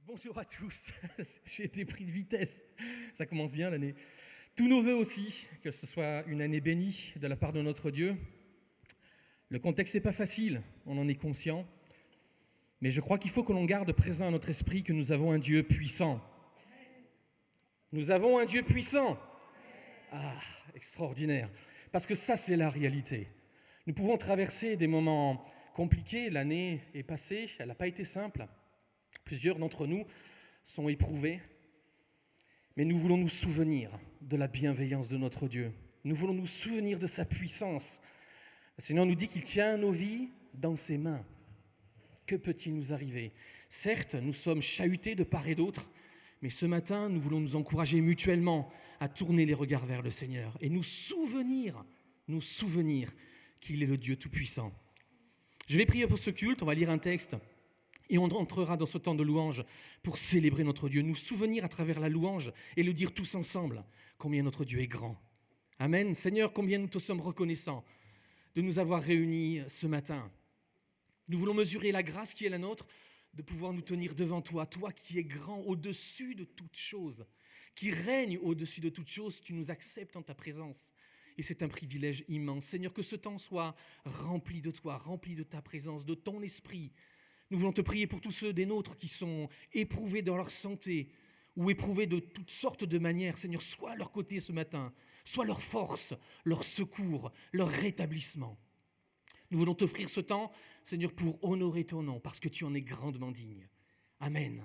Bonjour à tous, j'ai été pris de vitesse, ça commence bien l'année. Tous nos vœux aussi, que ce soit une année bénie de la part de notre Dieu. Le contexte n'est pas facile, on en est conscient, mais je crois qu'il faut que l'on garde présent à notre esprit que nous avons un Dieu puissant. Nous avons un Dieu puissant. Ah, extraordinaire, parce que ça c'est la réalité. Nous pouvons traverser des moments compliqués, l'année est passée, elle n'a pas été simple. Plusieurs d'entre nous sont éprouvés, mais nous voulons nous souvenir de la bienveillance de notre Dieu. Nous voulons nous souvenir de sa puissance. Le Seigneur nous dit qu'il tient nos vies dans ses mains. Que peut-il nous arriver ? Certes, nous sommes chahutés de part et d'autre, mais ce matin, nous voulons nous encourager mutuellement à tourner les regards vers le Seigneur et nous souvenir qu'il est le Dieu Tout-Puissant. Je vais prier pour ce culte, on va lire un texte. Et on entrera dans ce temps de louange pour célébrer notre Dieu, nous souvenir à travers la louange et le dire tous ensemble combien notre Dieu est grand. Amen. Seigneur, combien nous te sommes reconnaissants de nous avoir réunis ce matin. Nous voulons mesurer la grâce qui est la nôtre, de pouvoir nous tenir devant toi, toi qui es grand au-dessus de toutes choses, qui règne au-dessus de toutes choses, tu nous acceptes en ta présence. Et c'est un privilège immense. Seigneur, que ce temps soit rempli de toi, rempli de ta présence, de ton esprit. Nous voulons te prier pour tous ceux des nôtres qui sont éprouvés dans leur santé ou éprouvés de toutes sortes de manières. Seigneur, sois à leur côté ce matin, sois leur force, leur secours, leur rétablissement. Nous voulons t'offrir ce temps, Seigneur, pour honorer ton nom, parce que tu en es grandement digne. Amen.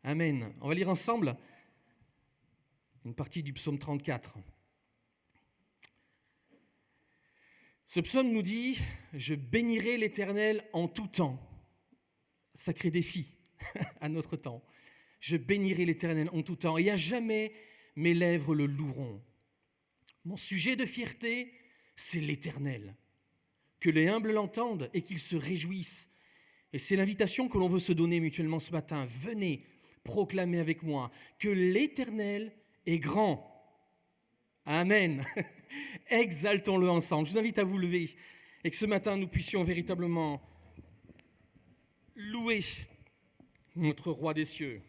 Amen. On va lire ensemble une partie du psaume 34. Ce psaume nous dit « Je bénirai l'Éternel en tout temps ». Sacré défi à notre temps. Je bénirai l'Éternel en tout temps et à jamais mes lèvres le loueront. Mon sujet de fierté, c'est l'Éternel. Que les humbles l'entendent et qu'ils se réjouissent. Et c'est l'invitation que l'on veut se donner mutuellement ce matin. Venez proclamer avec moi que l'Éternel est grand. Amen. Exaltons-le ensemble. Je vous invite à vous lever et que ce matin nous puissions véritablement louer notre roi des cieux.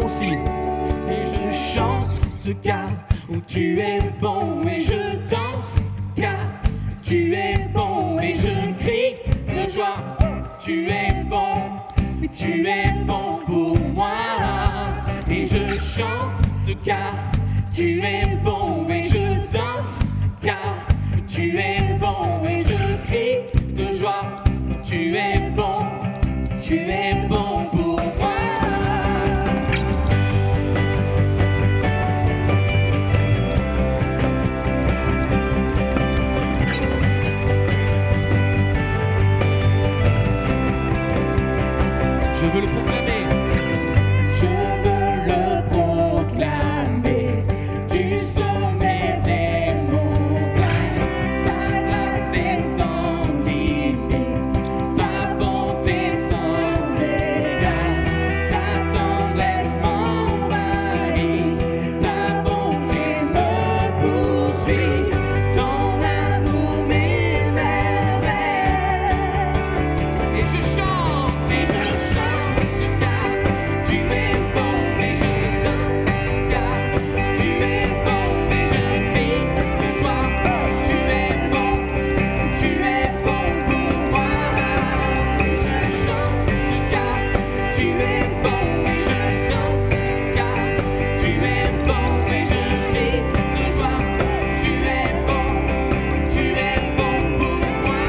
aussi. Et je chante car tu es bon, et je danse car tu es bon, et je crie de joie. Tu es bon, et tu es bon pour moi. Et je chante car tu es bon, et je danse car tu es bon, et je crie de joie. Tu es bon pour moi. Je veux le proclamer. Je veux le proclamer du sommet des montagnes. Sa grâce est sans limite, sa bonté sans égal. Ta tendresse m'envahit, ta bonté me poursuit, ton amour m'émerveille. Et je chante. Car tu es bon, et je danse, car tu es bon, et je crie de joie. Tu es bon pour moi. Et je chante car tu es bon, et je danse, car tu es bon, et je crie de joie. Tu es bon pour moi.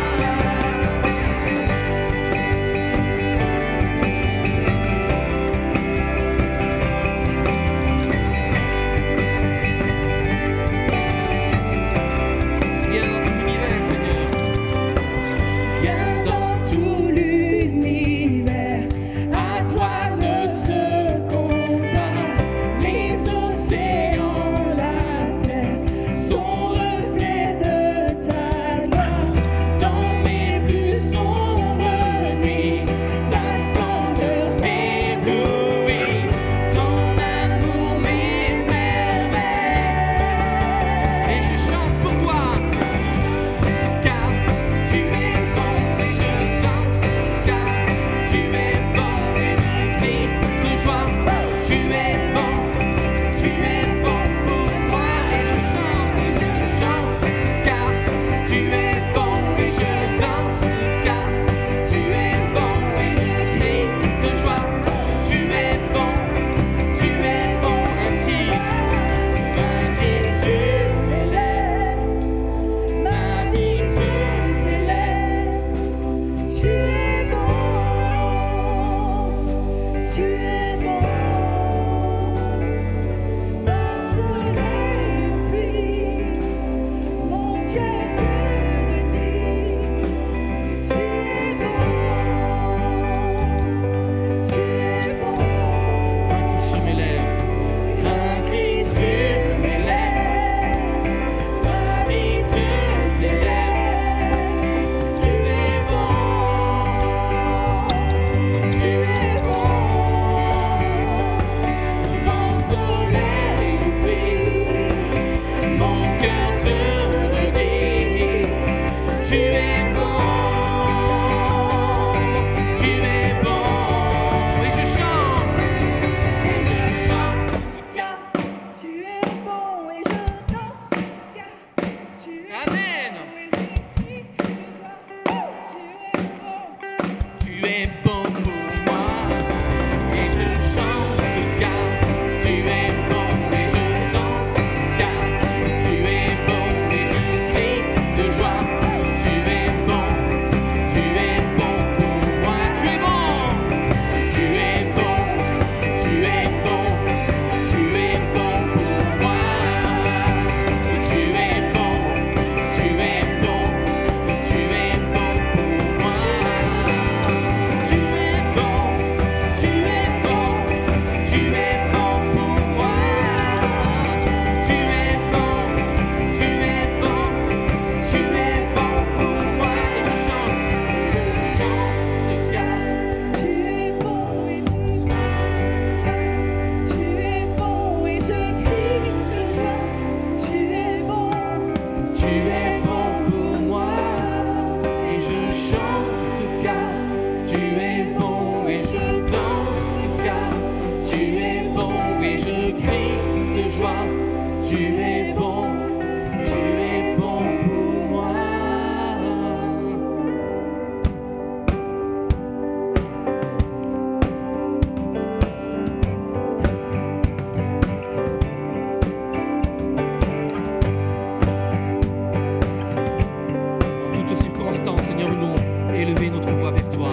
élever notre voix vers toi.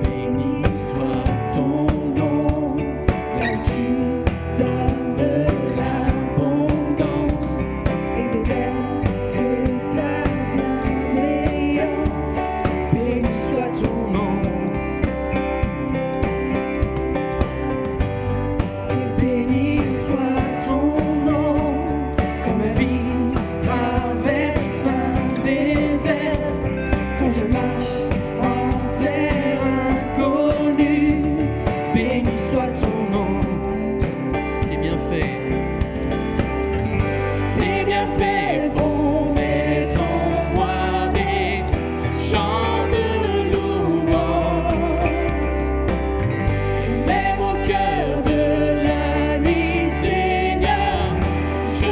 Béni soit ton nom, là où tu donnes de l'abondance et déverses ta bienveillance. Béni soit ton nom. Et béni soit ton nom, quand ma vie traverse un désert, quand je marche en terre inconnue. Béni soit ton nom. Tes bienfaits, Tes bienfaits font naître en moi des chants de louange. Et même au cœur de la nuit, Seigneur, je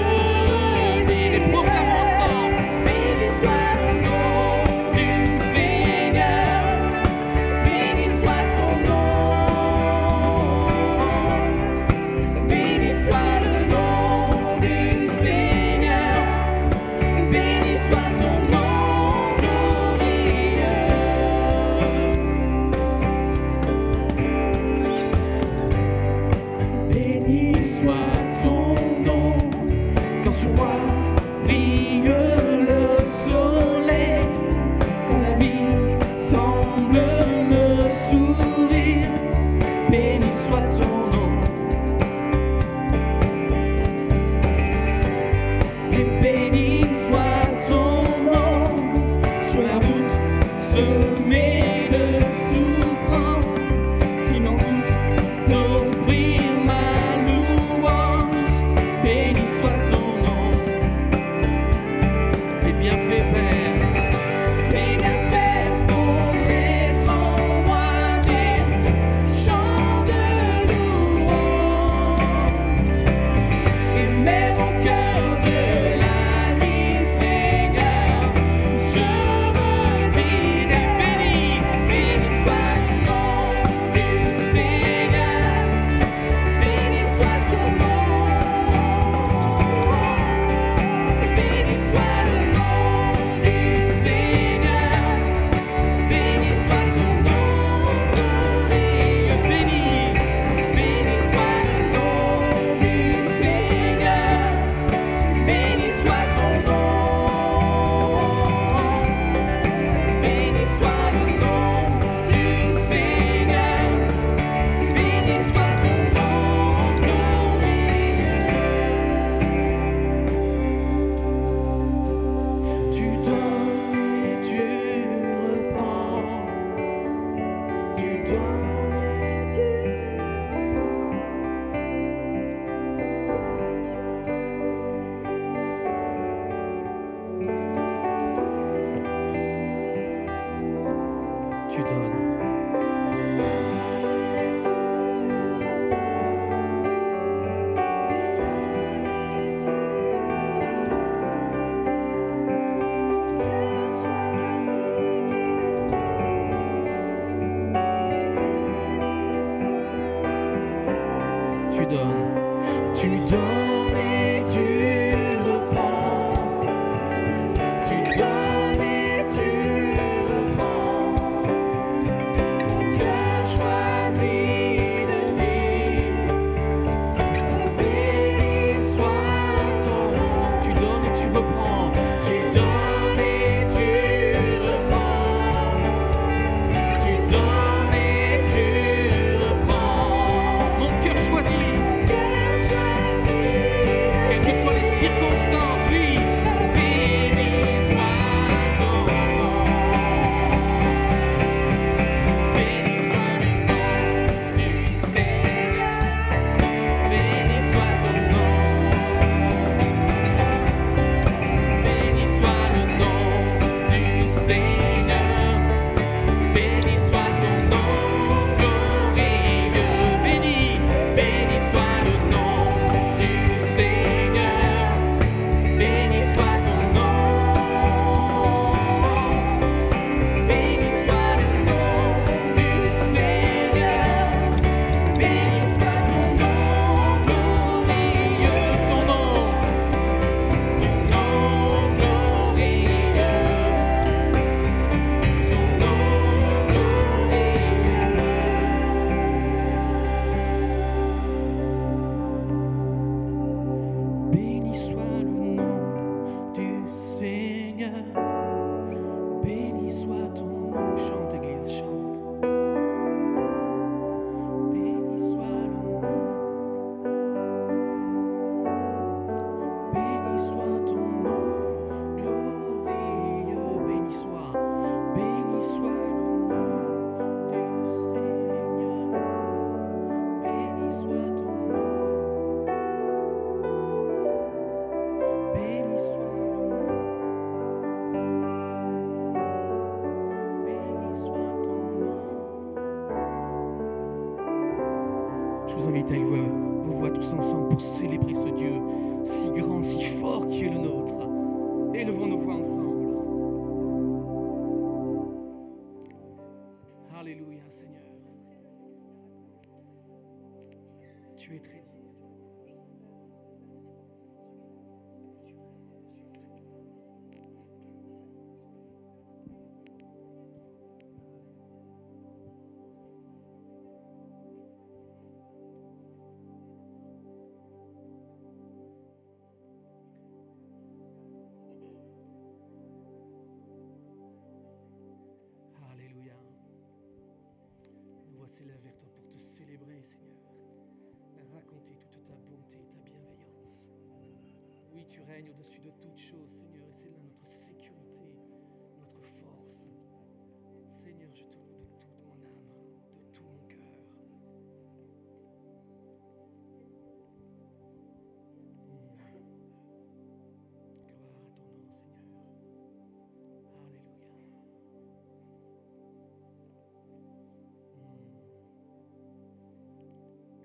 redis et proclame ensemble. béni soit le nom du Seigneur, béni soit ton nom, béni soit le nom du Seigneur, béni soit ton nom glorieux. Béni soit ton nom, quand sur moi brille le soleil, quand la vie semble me sourire. Béni soit ton nom. Et béni soit ton nom, sur la route semée de souffrance, si mon doute d'offrir ma louange. Béni soit ton nom. Tes bienfaits, Père, Tes bienfaits font naître en moi des chants de louange. Et même au cœur de la nuit, Seigneur, je redirai béni, béni soit le nom du Seigneur, béni soit ton nom, béni soit le nom du Seigneur, béni soit ton nom glorieux. Béni soit le nom du Seigneur, béni soit ton nom, béni soit le nom du Seigneur, béni soit ton nom glorieux. Tu donnes et tu reprends, tu donnes et tu tu donnes. Tu donnes. Tu donnes et tu reprends, tu donnes et tu reprends. Béni soit ton nom. Chante, Église, chante. Béni soit le nom. Béni soit ton nom glorieux. Béni soit le nom du Seigneur. Béni soit ton nom. Béni soit le nom. Béni soit ton nom. Je vous invite à élever vos voix tous ensemble pour célébrer ce Dieu si grand, si fort qui est le nôtre. Élevons nos voix ensemble. Alléluia, Seigneur. Tu es très digne. Alléluia. Nous voici là vers toi pour te célébrer, Seigneur. Raconter toute ta bonté, ta bienveillance. Oui, tu règnes au-dessus de toutes choses, Seigneur, et c'est là notre sécurité, notre force. Seigneur, je te loue de toute mon âme, de tout mon cœur. Gloire à ton nom, Seigneur. Alléluia.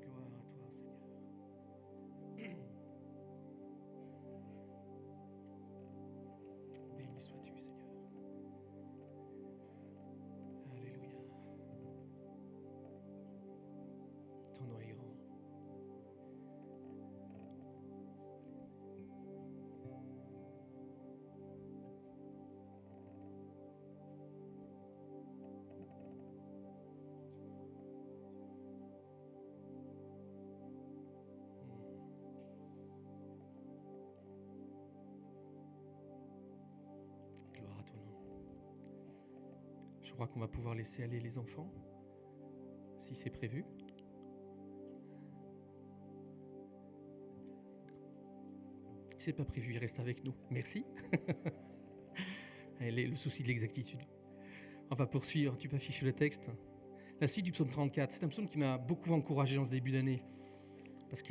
Gloire à toi, Seigneur. Béni sois-tu, Seigneur. Alléluia. Ton nom est grand. Gloire à ton nom. Je crois qu'on va pouvoir laisser aller les enfants, si c'est prévu. Si c'est pas prévu, ils restent avec nous. Merci. Le souci de l'exactitude. On va poursuivre. Tu peux afficher le texte. La suite du psaume 34. C'est un psaume qui m'a beaucoup encouragé en ce début d'année. Parce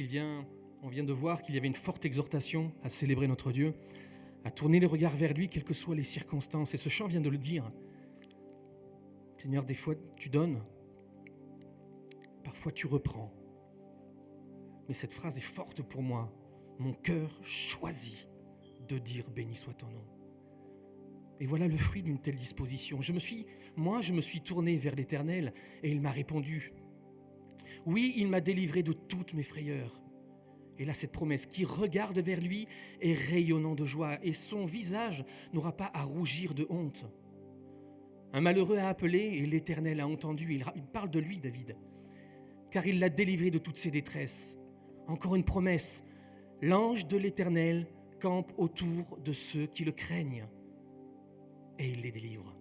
on vient de voir qu'il y avait une forte exhortation à célébrer notre Dieu, à tourner les regards vers lui, quelles que soient les circonstances. Et ce chant vient de le dire. Seigneur, des fois tu donnes, parfois tu reprends. Mais cette phrase est forte pour moi. Mon cœur choisit de dire béni soit ton nom. Et voilà le fruit d'une telle disposition. Je me suis tourné vers l'Éternel et il m'a répondu. Oui, il m'a délivré de toutes mes frayeurs. Et là, cette promesse, qui regarde vers lui est rayonnant de joie et son visage n'aura pas à rougir de honte. Un malheureux a appelé et l'Éternel a entendu. Il parle de lui, David, car il l'a délivré de toutes ses détresses. Encore une promesse. L'ange de l'Éternel campe autour de ceux qui le craignent et il les délivre.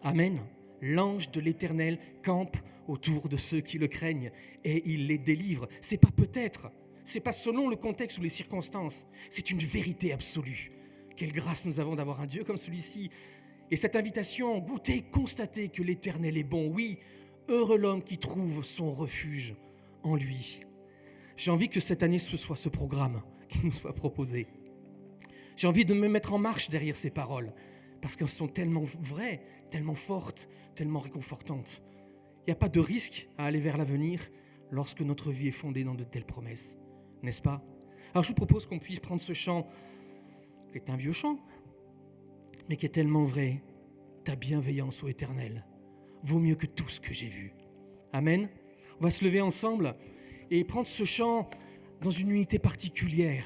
Amen. L'ange de l'Éternel campe autour de ceux qui le craignent et il les délivre. C'est pas peut-être, c'est pas selon le contexte ou les circonstances, c'est une vérité absolue. Quelle grâce nous avons d'avoir un Dieu comme celui-ci. Et cette invitation, goûter, constater que l'Éternel est bon. Oui, heureux l'homme qui trouve son refuge en lui. J'ai envie que cette année, ce soit ce programme qui nous soit proposé. J'ai envie de me mettre en marche derrière ces paroles, parce qu'elles sont tellement vraies, tellement fortes, tellement réconfortantes. Il n'y a pas de risque à aller vers l'avenir lorsque notre vie est fondée dans de telles promesses, n'est-ce pas? Alors je vous propose qu'on puisse prendre ce chant, qui est un vieux chant, mais qui est tellement vrai. Ta bienveillance, ô Éternel, vaut mieux que tout ce que j'ai vu. Amen. On va se lever ensemble et prendre ce chant dans une unité particulière,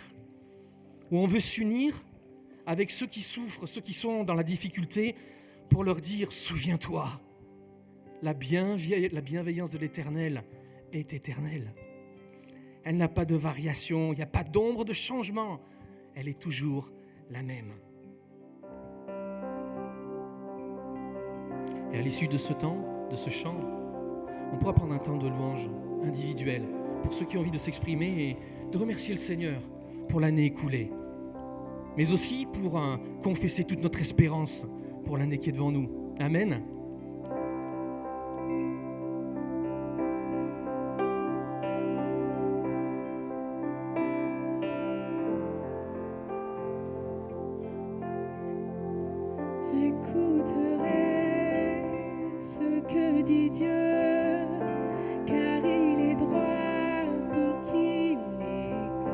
où on veut s'unir avec ceux qui souffrent, ceux qui sont dans la difficulté, pour leur dire, souviens-toi, la bienveillance de l'Éternel est éternelle. Elle n'a pas de variation, il n'y a pas d'ombre de changement, elle est toujours la même. Et à l'issue de ce temps, de ce chant, on pourra prendre un temps de louange individuel pour ceux qui ont envie de s'exprimer et de remercier le Seigneur pour l'année écoulée, mais aussi pour confesser toute notre espérance pour l'année qui est devant nous. Amen. J'écouterai ce que dit Dieu, car il est droit pour qu'il écoute.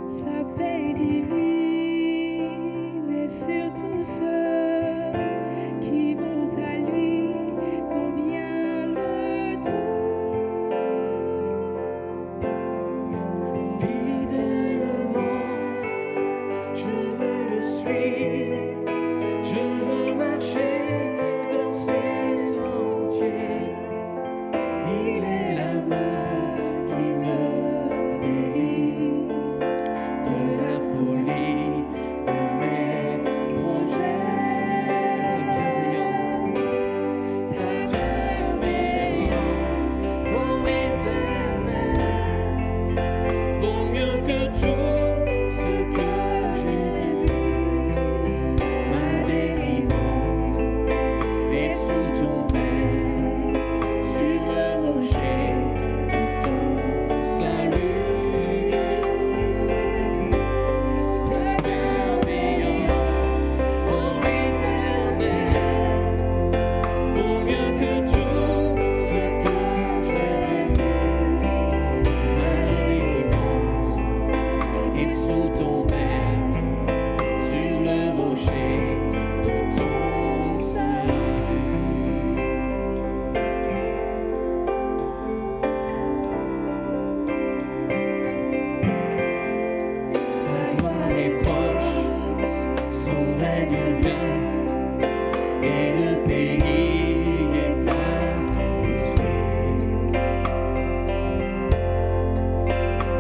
Sa paix divine est sur tous ceux qui vont à lui, combien le doux. Fidèlement, je veux le suivre, je veux marcher dans ses sentiers. Il est la main qui me délivre de la folie de mes projets. Ta bienveillance, mon éternel, vaut mieux que tout ce que j'ai vu. Ma délivrance est sous ton aile, sur le rocher de ton salut. Ta bienveillance, mon éternel, vaut mieux que tout ce que j'ai vu. Ma délivrance est sous ton aile, sur le rocher de ton salut. Sa gloire est proche, son règne vient, et le pays est accusé.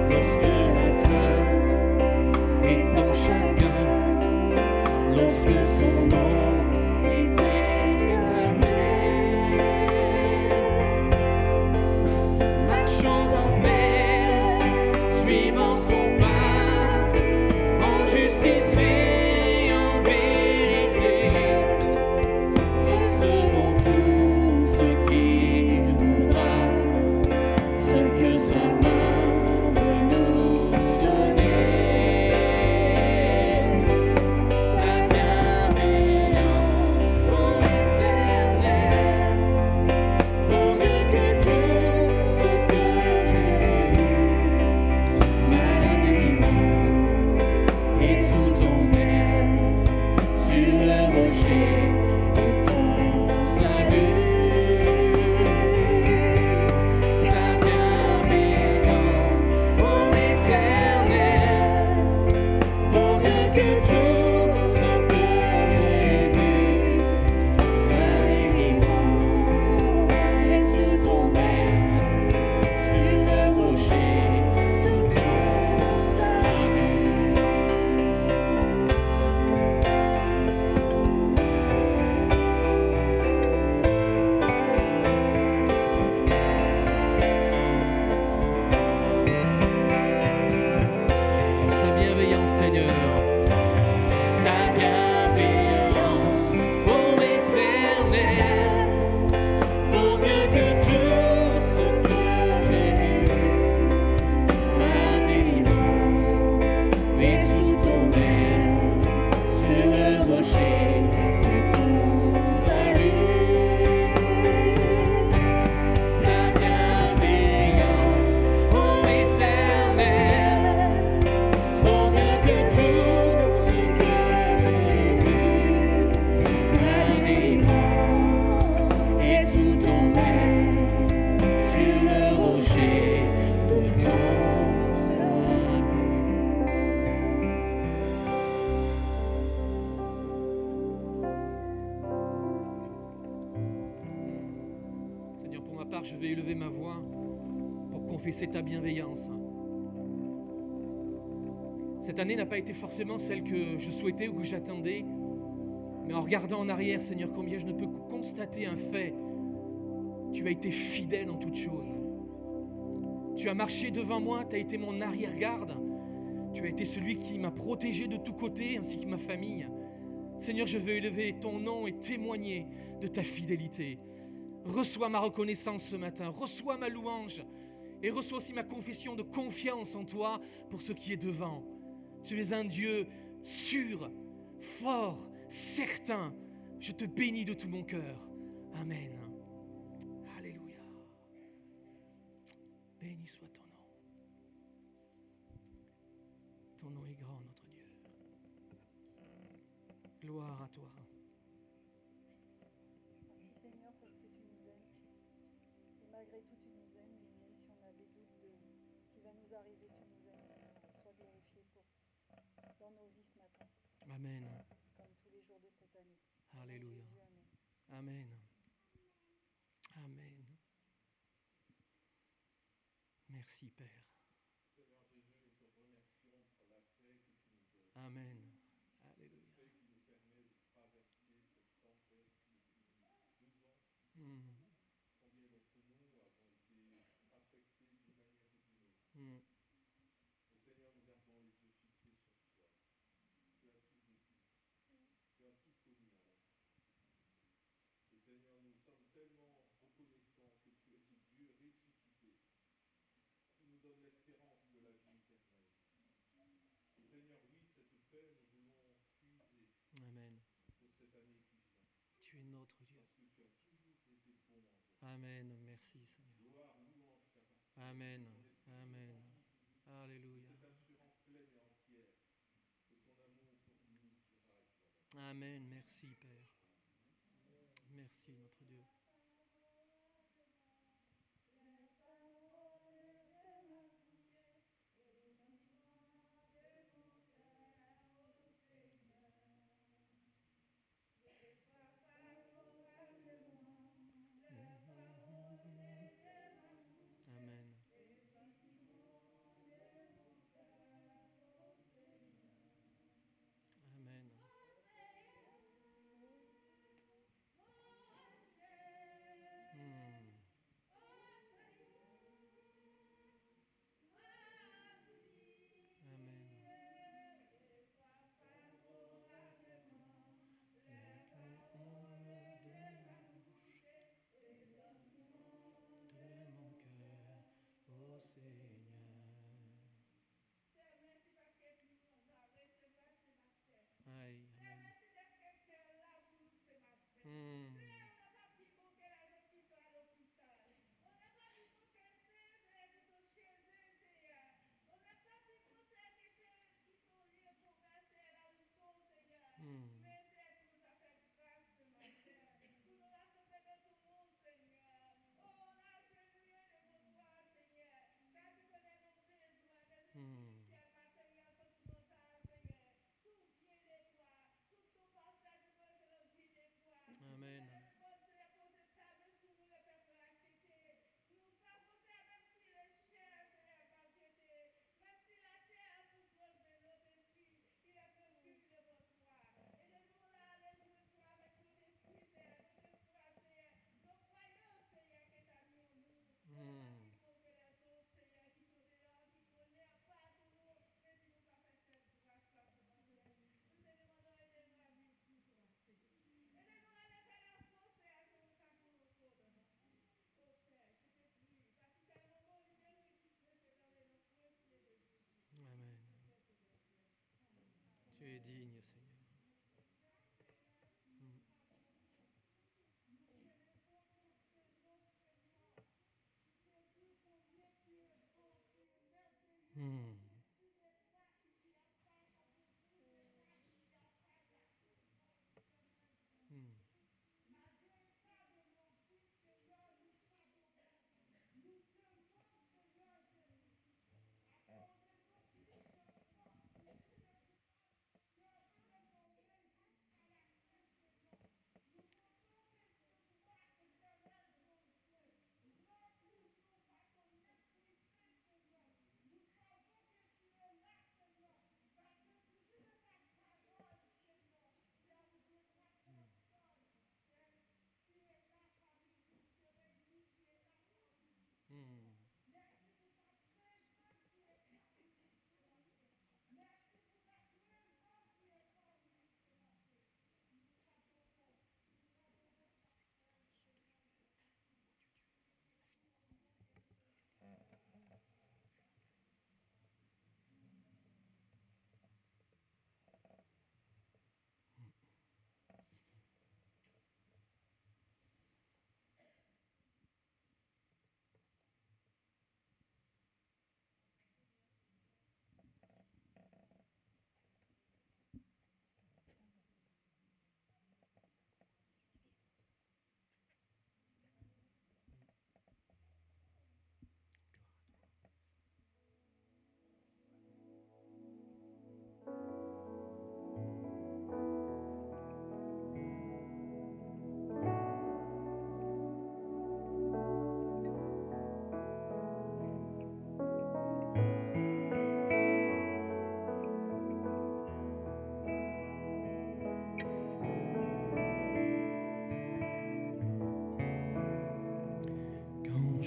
Lorsque la crainte est en chacun, lorsque son nom est exalté, marchons en paix, suivant son pas, en justice et en vérité. Recevons tout ce qu'il voudra, ce que sa main veut nous donner. Ta bienveillance, mon éternel, vaut mieux que tout ce que j'ai vu. Ma délivrance est sous ton aile, sur le rocher de ton salut. Ta bienveillance, mon éternel, vaut mieux que tout ce que j'ai vu. Ma délivrance est sous ton aile, sur le rocher de ton salut. Ta bienveillance, Seigneur. Ta bienveillance, mon éternel, vaut mieux que tout ce que j'ai vu. Ma délivrance est sous ton aile, sur le rocher de ton salut. Ta bienveillance, mon éternel, vaut mieux que tout ce que j'ai vu. Ma délivrance est sous ton aile, sur le rocher de ton salut. Seigneur, pour ma part, je vais élever ma voix pour confesser ta bienveillance. Cette année n'a pas été forcément celle que je souhaitais ou que j'attendais, Mais en regardant en arrière, Seigneur, combien je ne peux constater un fait. Tu as été fidèle en toutes choses. Tu as marché devant moi, tu as été mon arrière-garde. Tu as été celui qui m'a protégé de tous côtés, ainsi que ma famille. Seigneur, je veux élever ton nom et témoigner de ta fidélité. Reçois ma reconnaissance ce matin, reçois ma louange et reçois aussi ma confession de confiance en toi pour ce qui est devant. Tu es un Dieu sûr, fort, certain. Je te bénis de tout mon cœur. Amen. Alléluia. Béni soit ton nom. Ton nom est grand, notre Dieu. Gloire à toi. Merci Seigneur parce que tu nous aimes. Et malgré tout, tu nous aimes. Et même si on a des doutes de ce qui va nous arriver, tu nous aimes, Seigneur. Sois glorifié dans nos vies ce matin. Amen. Comme tous les jours de cette année. Alléluia. Jésus, Amen. amen. Amen. Merci Père. Seigneur Jésus, nous te remercions pour la paix que tu nous donnes. Amen. Alléluia. Cette paix qui nous permet de traverser cette tempête depuis 2 ans. Combien d'entre nous avons été affectés d'une manière ou d'une autre. Mais Seigneur, nous gardons les yeux fixés sur toi. Tu as tout vécu. Tu as tout connu à l'avance. Et Seigneur, nous sommes tellement reconnaissants que tu es ce Dieu ressuscité qui nous donne l'espérance de la vie éternelle. Et Seigneur, oui, cette paix, nous voulons puiser Amen. pour cette année qui vient. Tu es notre Dieu. Parce que tu as toujours été bon envers nous. Amen. Merci Seigneur. Gloire, louange t'appartient. Amen. Ton esprit Amen. nous remplit. Alléluia. Cette assurance pleine et entière que ton amour pour nous durera à jamais. Amen. Merci Père. Merci notre Dieu. Amen. Amen. Aïe, amen. Amen. Amen. Tu es digne, Seigneur.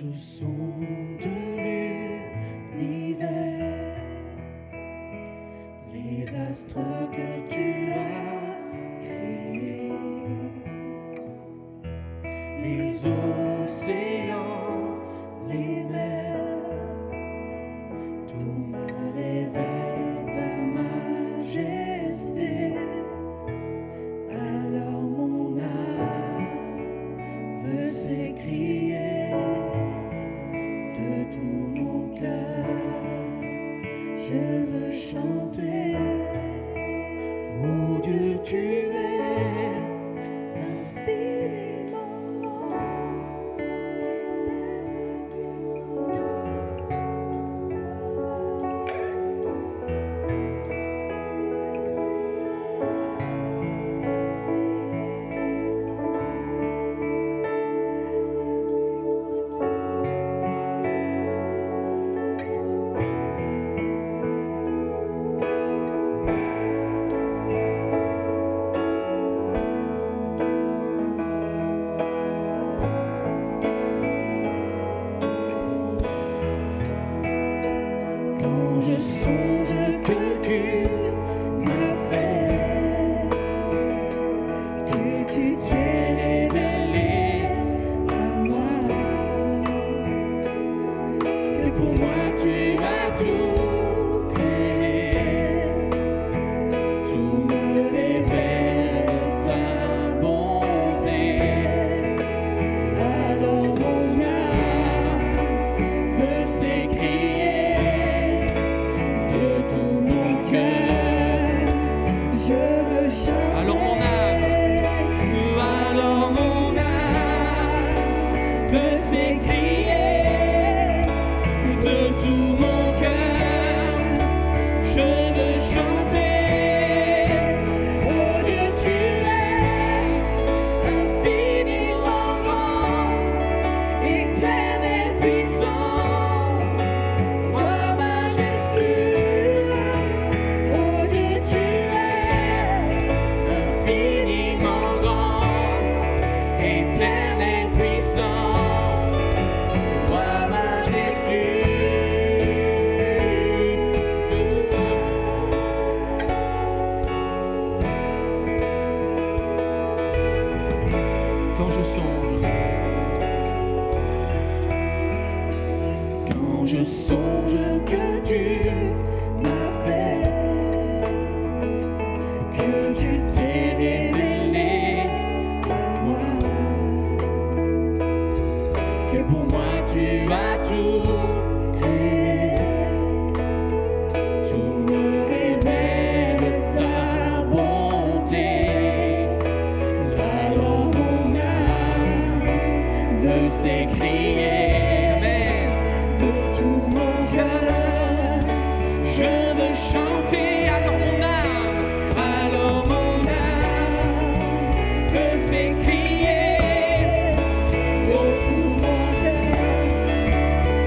L'ange son de l'univers, les astres que tu as créés, les océans, les mers, tout me révèle ta majesté. Alors mon âme veut s'écrier de tout mon cœur, je veux chanter. Oh Dieu, tu es infiniment grand, éternel, quand je songe que tu m'as fait, que tu t'es révélé à moi, que pour moi tu as tout créé, tout me révèle ta bonté. Alors mon âme veut s'écrier de tout mon cœur, je veux chanter. Alors mon âme veut s'écrier de tout mon cœur, je veux chanter. Oh Dieu, tu es infiniment grand, éternel, puissant, roi majestueux. Oh Dieu, tu es infiniment grand, éternel, puissant, roi majestueux. Quand je songe que tu m'as fait, que tu t'es révélé à moi, que pour moi tu as tout créé, tout me révèle ta bonté. Alors mon âme veut s'écrier de tout mon cœur, je veux chanter. Alors mon âme veut s'écrier de tout mon cœur,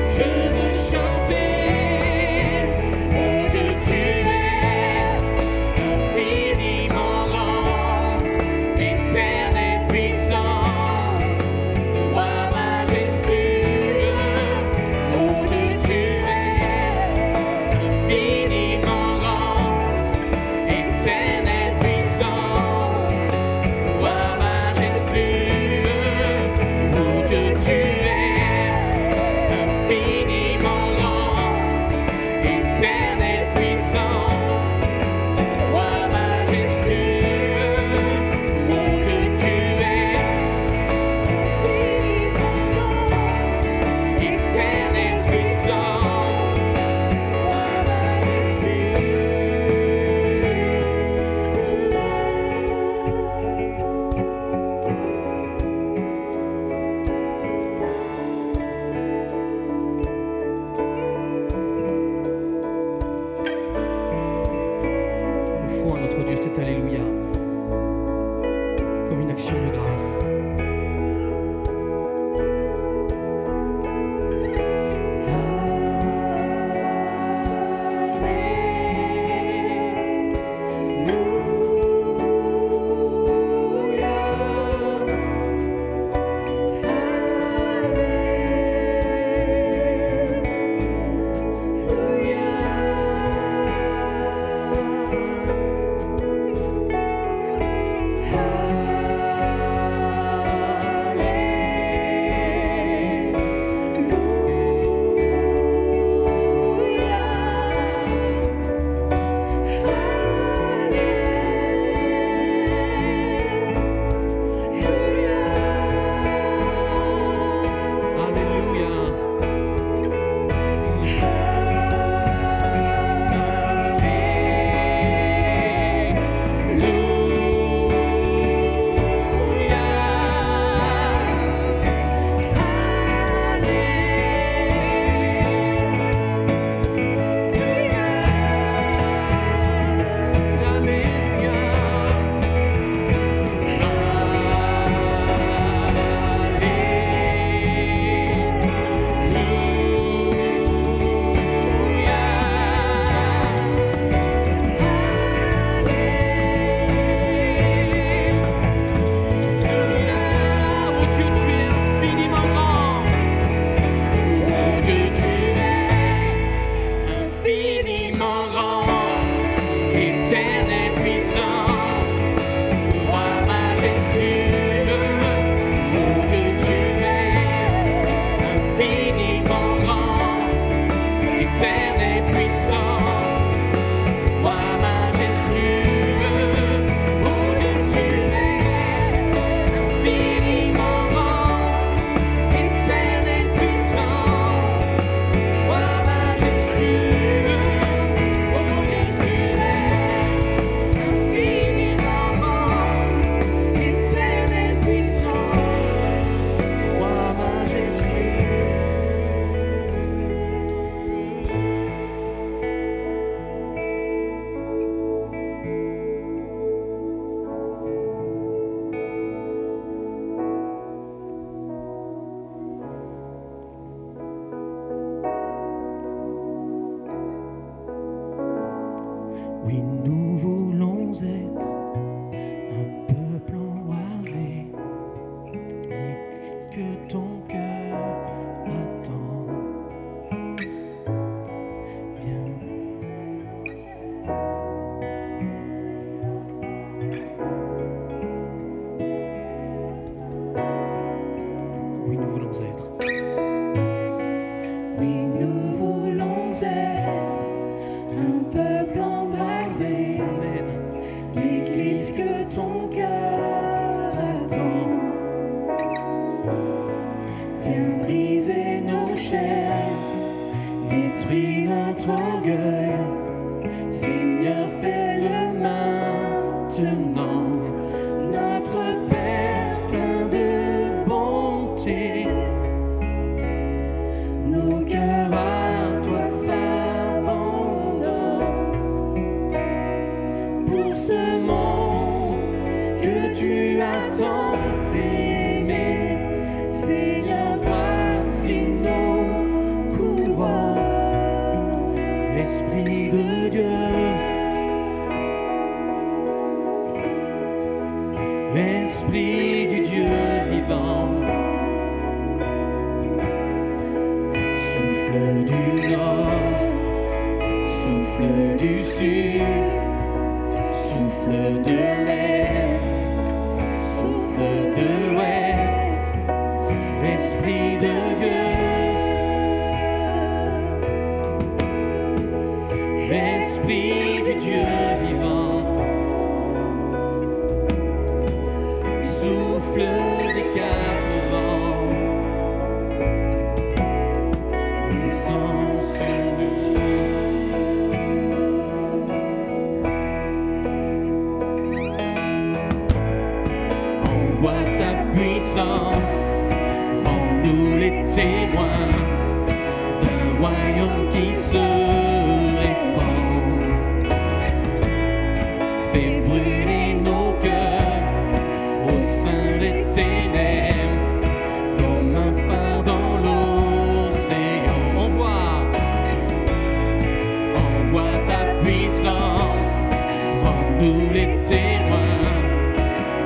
je veux chanter. Oh Dieu, tu es infiniment grand, éternel, puissant, roi majestueux. Oh Dieu, tu es infiniment grand, éternel, puissant, roi majestueux. Oh Dieu, tu es infiniment grand, éternel, puissant, roi majestueux. Oh Dieu, tu es infiniment grand, éternel, puissant, roi majestueux. Offrons à notre Dieu cet Alléluia comme une action de grâce. Alléluia. maintenant. Notre Père plein de bonté, nos cœurs à toi s'abandonnent. Pour ce monde que tu as tant aimé, Seigneur, voici nos couronnes. Esprit de Dieu, Esprit du Dieu vivant, souffle du nord, souffle du sud, souffle de l'est, souffle de l'ouest, Esprit de Dieu, Esprit du Dieu vivant, souffle des quatre vents, descends sur nous. Envoie ta puissance, rends-nous les témoins d'un royaume qui se répand. Fais brûler nos cœurs au sein des ténèbres, comme un phare dans l'océan. Envoie ta puissance, rends-nous les témoins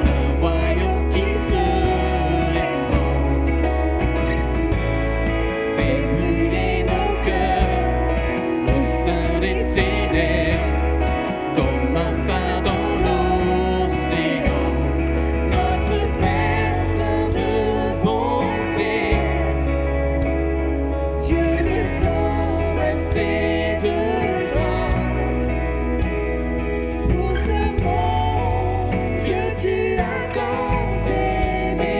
d'un royaume qui se répand. Fais brûler nos cœurs au sein des ténèbres, comme un phare dans l'océan. Notre Père plein de bonté, Dieu de tendresse et de grâce, pour ce monde que tu as tant aimé,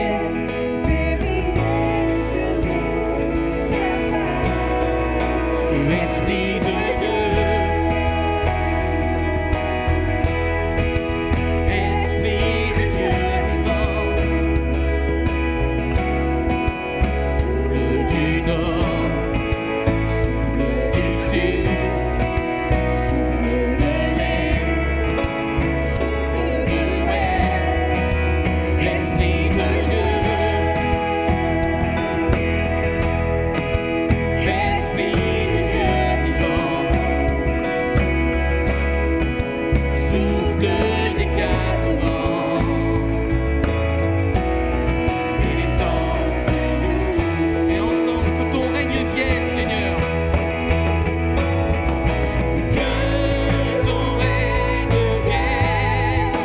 fais briller sur nous ta face. Esprit de Dieu, Esprit de Dieu vivant, souffle du nord, souffle du sud, souffle de l'est, souffle de l'ouest, Esprit de Dieu, Esprit de Dieu vivant, souffle des quatre vents, descends sur nous. Et ensemble que ton règne vienne, Seigneur. Que ton règne vienne,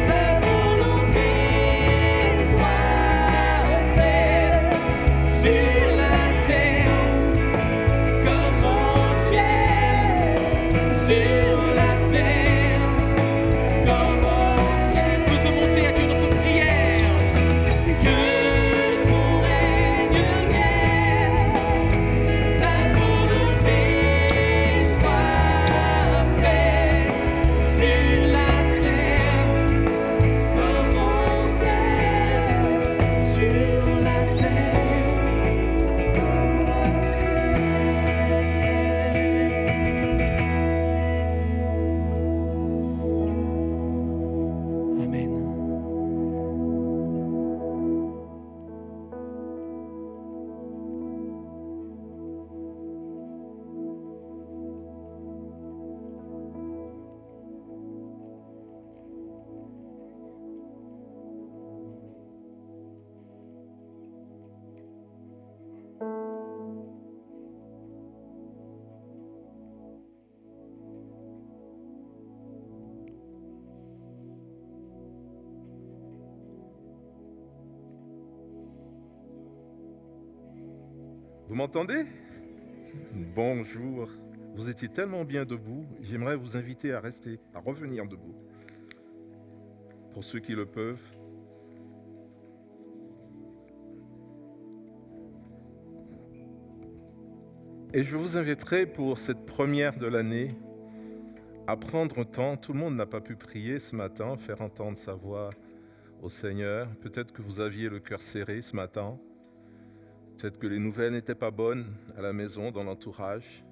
ta volonté soit faite sur la terre comme au ciel, sur la terre comme au ciel. Faisons monter à Dieu notre prière. Que ton règne vienne, ta volonté soit faite sur la terre comme au ciel, sur la terre comme au ciel. Amen. Vous m'entendez? Bonjour. Vous étiez tellement bien debout, j'aimerais vous inviter à rester, à revenir debout. Pour ceux qui le peuvent. Et je vous inviterai pour cette première de l'année à prendre un temps. Tout le monde n'a pas pu prier ce matin, faire entendre sa voix au Seigneur. Peut-être que vous aviez le cœur serré ce matin. Peut-être que les nouvelles n'étaient pas bonnes à la maison, dans l'entourage.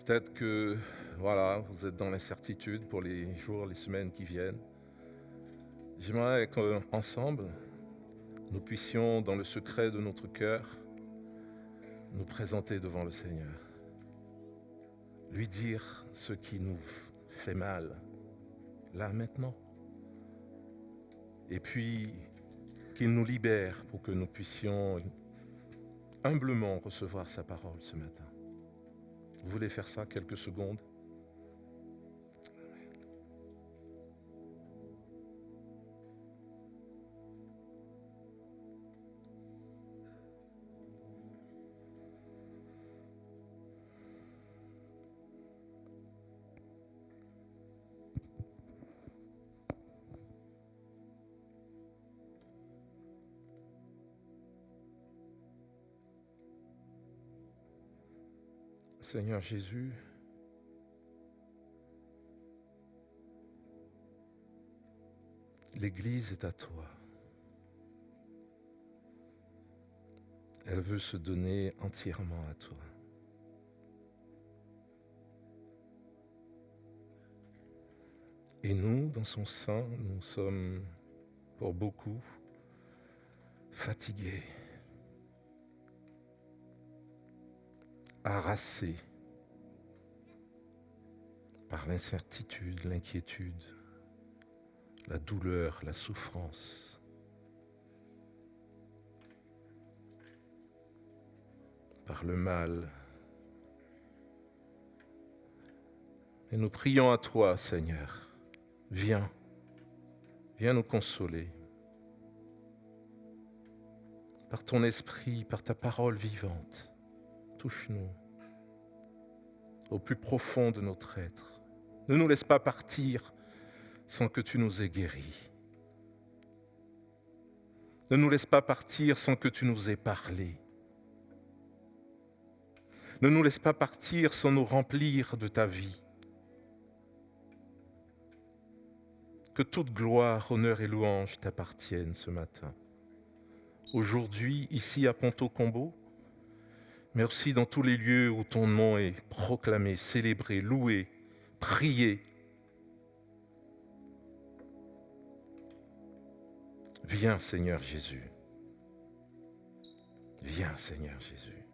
Peut-être que voilà, vous êtes dans l'incertitude pour les jours, les semaines qui viennent. J'aimerais qu'ensemble, nous puissions, dans le secret de notre cœur, nous présenter devant le Seigneur. Lui dire ce qui nous fait mal, là, maintenant. Et puis, qu'il nous libère pour que nous puissions humblement recevoir sa parole ce matin. Vous voulez faire ça quelques secondes? Seigneur Jésus, l'Église est à toi. Elle veut se donner entièrement à toi. Et nous, dans son sein, nous sommes, pour beaucoup, fatigués, harassés par l'incertitude, l'inquiétude, la douleur, la souffrance. Par le mal. Et nous prions à toi, Seigneur. Viens nous consoler. Par ton esprit, par ta parole vivante, touche-nous au plus profond de notre être. Ne nous laisse pas partir sans que tu nous aies guéris. Ne nous laisse pas partir sans que tu nous aies parlé. Ne nous laisse pas partir sans nous remplir de ta vie. Que toute gloire, honneur et louange t'appartiennent ce matin. Aujourd'hui, ici à Ponto-Combo, mais aussi dans tous les lieux où ton nom est proclamé, célébré, loué, prié. Viens, Seigneur Jésus. Viens, Seigneur Jésus.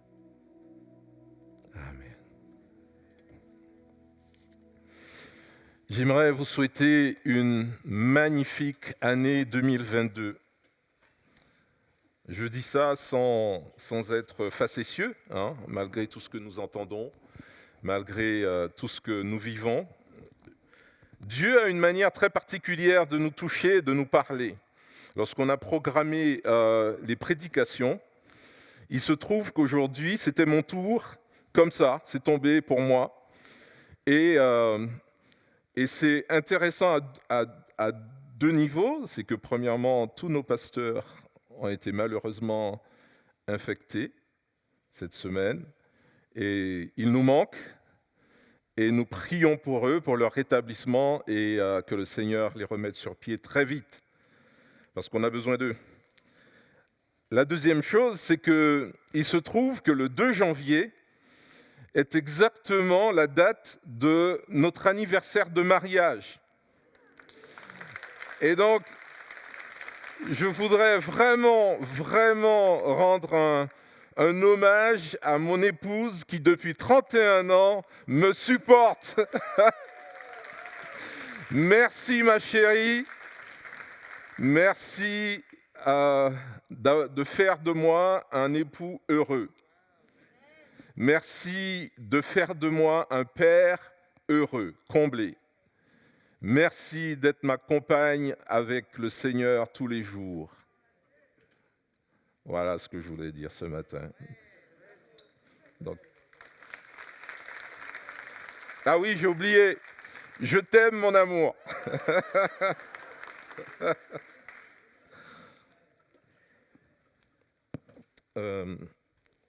Amen. J'aimerais vous souhaiter une magnifique année 2022. Je dis ça sans être facétieux, malgré tout ce que nous entendons, malgré tout ce que nous vivons. Dieu a une manière très particulière de nous toucher, de nous parler. Lorsqu'on a programmé les prédications, il se trouve qu'aujourd'hui, c'était mon tour, comme ça, c'est tombé pour moi. Et c'est intéressant à deux niveaux. C'est que premièrement, tous nos pasteurs ont été malheureusement infectés cette semaine. Et ils nous manquent. Et nous prions pour eux, pour leur rétablissement et que le Seigneur les remette sur pied très vite. Parce qu'on a besoin d'eux. La deuxième chose, c'est qu'il se trouve que le 2 janvier est exactement la date de notre anniversaire de mariage. Et donc, je voudrais vraiment rendre un hommage à mon épouse qui, depuis 31 ans, me supporte. Merci, ma chérie. Merci de faire de moi un époux heureux. Merci de faire de moi un père heureux, comblé. Merci d'être ma compagne avec le Seigneur tous les jours. Voilà ce que je voulais dire ce matin. Donc... Ah oui, j'ai oublié. Je t'aime, mon amour.